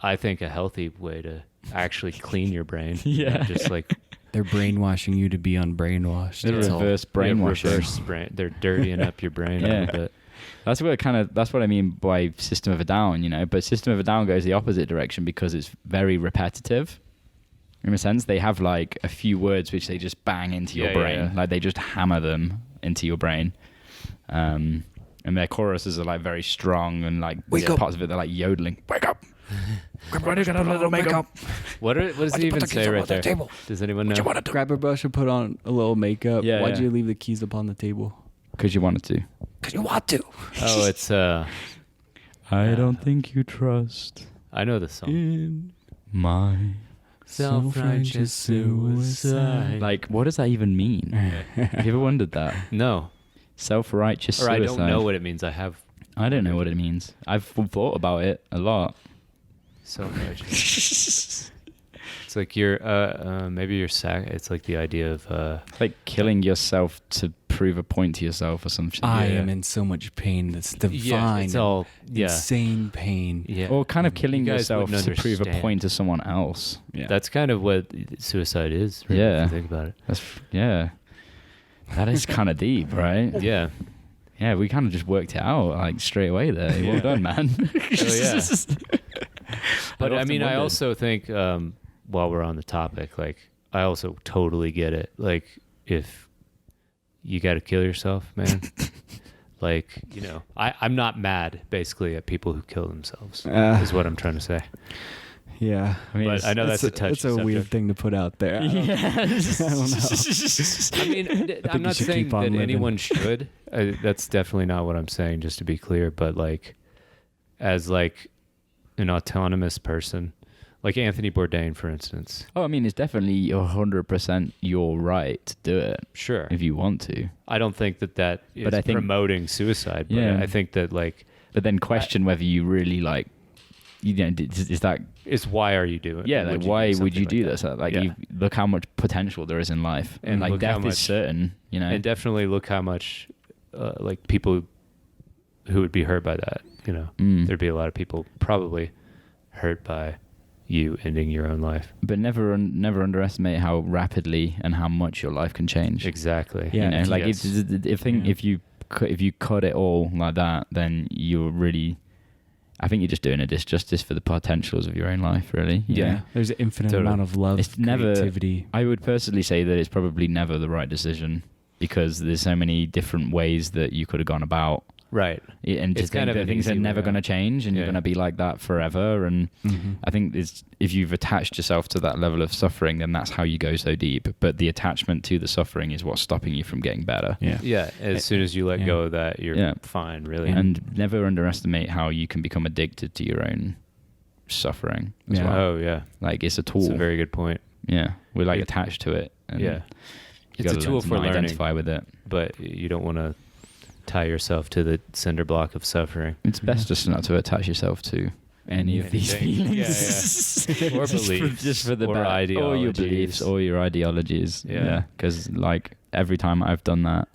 I think, a healthy way to actually clean your brain. Yeah, just like they're brainwashing you to be unbrainwashed. They're reverse brainwashing. They're dirtying up your brain a little bit. That's what I mean by System of a Down, you know. But System of a Down goes the opposite direction because it's very repetitive. In a sense, they have like a few words which they just bang into your brain. Yeah. Like they just hammer them into your brain. And their choruses are like very strong and like parts of it they're like yodeling. Wake up! Wake up! What does he even say right there? Does anyone know? Grab a brush and put on a little makeup. Yeah, Why'd you leave the keys up on the table? Because you wanted to. Because you want to. Oh, it's I don't think you trust. I know the song. In my self-righteous suicide. Like, what does that even mean? Have you ever wondered that? No. Self-righteous suicide. Or I don't know what it means. I don't know what it means. I've thought about it a lot. Self-righteous. It's like maybe you're it's like the idea of like killing yourself to prove a point to yourself or something. I am in so much pain. That's divine. Yeah, it's all insane pain. Yeah. Or kind of killing yourself to prove a point to someone else. Yeah. That's kind of what suicide is. Right? Yeah. If you think about it. That is kind of deep, right? Yeah. Yeah, we kind of just worked it out like straight away there. Well done, man. Oh yeah. But I mean, I also think while we're on the topic, like I also totally get it. Like if you got to kill yourself, man. Like, you know, I'm not mad basically at people who kill themselves is what I'm trying to say. Yeah. I mean, but I know that's a touchy subject. Weird thing to put out there. I don't know. I mean, I'm not saying that anyone should. That's definitely not what I'm saying, just to be clear. But like, as like an autonomous person, like Anthony Bourdain, for instance. Oh, I mean, it's definitely 100% your right to do it. Sure. If you want to. I don't think that is promoting suicide. But I think that like... But then question whether you really like... You know, is that... Is why are you doing it? Yeah, like why would you do this? Like, you look how much potential there is in life. And like death is certain, you know. And definitely look how much like people who would be hurt by that, you know. There'd be a lot of people probably hurt by you ending your own life. But never underestimate how rapidly and how much your life can change. Exactly. Yeah. You know, like if you cut it all like that, then you're really... I think you're just doing a disjustice for the potentials of your own life, really. Yeah. There's an infinite amount of love, creativity. I would personally say that it's probably never the right decision because there's so many different ways that you could have gone about. Right. And just think that things are never going to change and you're going to be like that forever. And I think if you've attached yourself to that level of suffering, then that's how you go so deep. But the attachment to the suffering is what's stopping you from getting better. Yeah. Yeah. As soon as you let go of that, you're fine, really. And never underestimate how you can become addicted to your own suffering as Yeah. well. Oh yeah, Like it's a tool. that's a very good point. Yeah, we're like It- attached to it. And Yeah, you it's a gotta tool learn to for not learning, identify with it. but you don't want to tie yourself to the cinder block of suffering. It's best just not to attach yourself to any of these Anything. feelings. Yeah, Or Just beliefs, just for the or bad, or your ideologies. beliefs, or your ideologies. Yeah. Because like every time I've done that,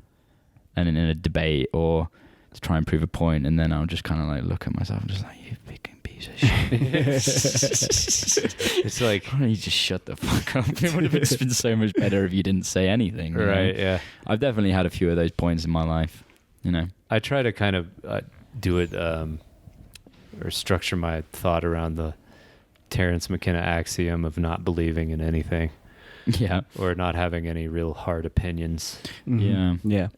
and in a debate or to try and prove a point, and then I'll just kind of like look at myself and just like, you fucking piece of shit. It's like, Why don't you just shut the fuck up? It would have just been so much better if you didn't say anything. you know? right? Yeah, I've definitely had a few of those points in my life. You know. I try to kind of do it or structure my thought around the Terence McKenna axiom of not believing in anything Yeah. or not having any real hard opinions. Mhm. Yeah.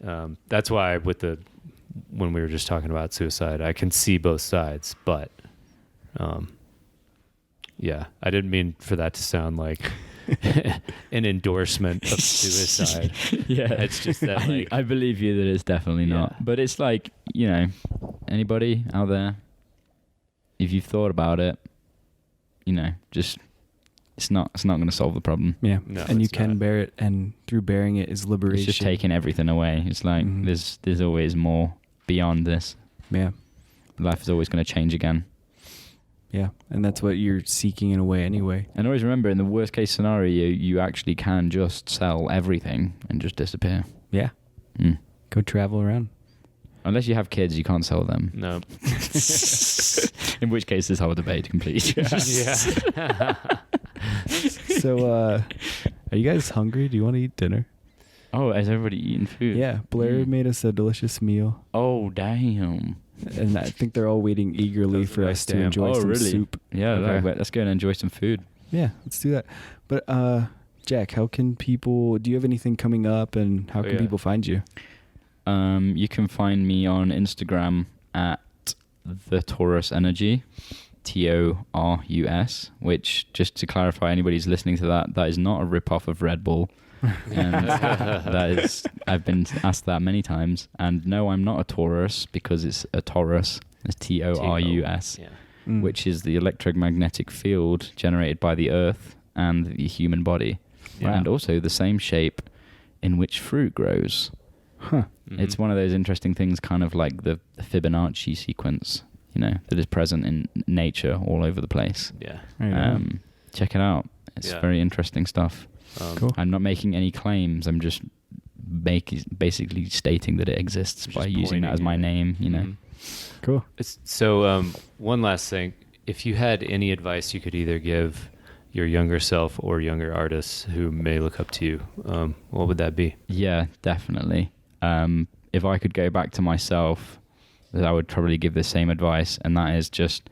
That's why when we were just talking about suicide, I can see both sides, but yeah, I didn't mean for that to sound like an endorsement of suicide. Yeah. It's just that like, I believe you that it's definitely not. Yeah. But it's like, you know, anybody out there, if you've thought about it, you know, just it's not going to solve the problem. Yeah. No, And you it's can not. bear it, and through bearing it is liberation. It's just taking everything away. It's like Mhm. there's always more beyond this. Yeah. Life is always going to change again. Yeah. And that's what you're seeking in a way anyway. And always remember, in the worst case scenario, you actually can just sell everything and just disappear. Yeah. Mm. Go travel around. Unless you have kids, you can't sell them. no. In which case, this whole debate complete. Yeah. So, are you guys hungry? Do you want to eat dinner? Oh, has everybody eaten food? Yeah. Blair made us a delicious meal, Oh, damn. and I think they're all waiting eagerly That's a for nice us to damn. enjoy Oh, some really? soup. Yeah, Okay. let's go and enjoy some food. Yeah, let's do that. But Jack, how can people? Do you have anything coming up, and how Oh, can yeah. people find you? You can find me on Instagram at the Torus Energy, Torus, which, just to clarify, anybody's listening to that is not a rip-off of Red Bull. And that is, I've been asked that many times. And no, I'm not a Taurus, because it's a Torus. It's Torus, Yeah. Mm. which is the electromagnetic field generated by the Earth and the human body, Yeah. and also the same shape in which fruit grows. Huh. Mhm. It's one of those interesting things, kind of like the Fibonacci sequence, you know, that is present in nature all over the place. Yeah. Right on. Check it out. It's Yeah. very interesting stuff. Cool. I'm not making any claims. I'm just basically stating that it exists Just by using that as pointing my it. name, you know. Mhm. Cool. So one last thing. If you had any advice you could either give your younger self or younger artists who may look up to you, what would that be? Yeah, definitely. If I could go back to myself, I would probably give the same advice, and that is just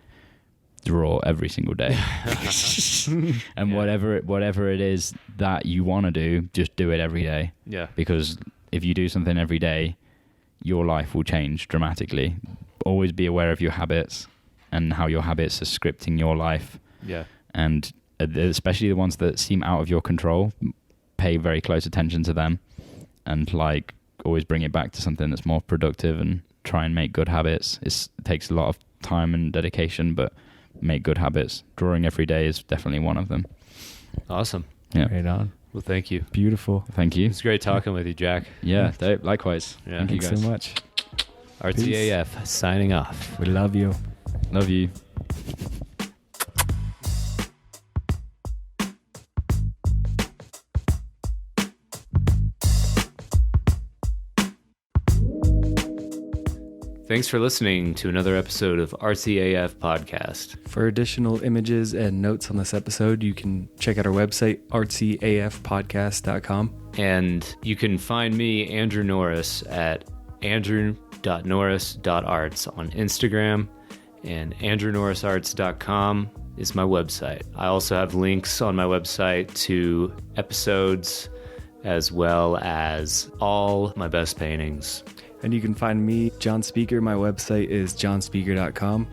draw every single day. And Yeah. whatever it is that you want to do, just do it every day. Yeah. Because if you do something every day, your life will change dramatically. Always be aware of your habits and how your habits are scripting your life. Yeah. And especially the ones that seem out of your control, pay very close attention to them, and like always bring it back to something that's more productive, and try and make good habits. It takes a lot of time and dedication, but make good habits. Drawing every day is definitely one of them. Awesome. Yeah. Right on. Well, thank you. Beautiful. Thank you. It's great talking with you, Jack. Yeah, dope. Likewise. Yeah. Thank you Thanks guys. so much. RTAF signing off. We love you. Love you. Thanks for listening to another episode of RTAF Podcast. For additional images and notes on this episode, you can check out our website, artsyafpodcast.com. And you can find me, Andrew Norris, at andrew.norris.arts on Instagram, and andrewnorrisarts.com is my website. I also have links on my website to episodes as well as all my best paintings. And you can find me, John Speaker. My website is johnspeaker.com.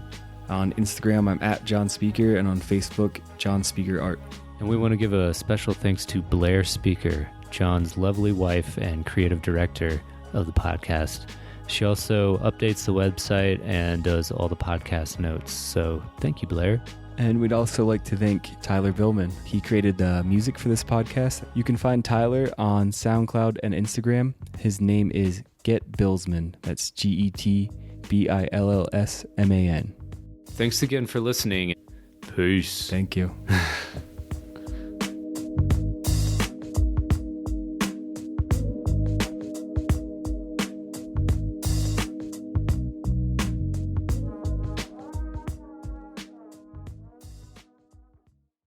On Instagram, I'm at John Speaker, and on Facebook, John Speaker Art. And we want to give a special thanks to Blair Speaker, John's lovely wife and creative director of the podcast. She also updates the website and does all the podcast notes. So thank you, Blair. And we'd also like to thank Tyler Billman. He created the music for this podcast. You can find Tyler on SoundCloud and Instagram. His name is Get Billsman. That's GETBILLSMAN. Thanks again for listening. Peace. Thank you.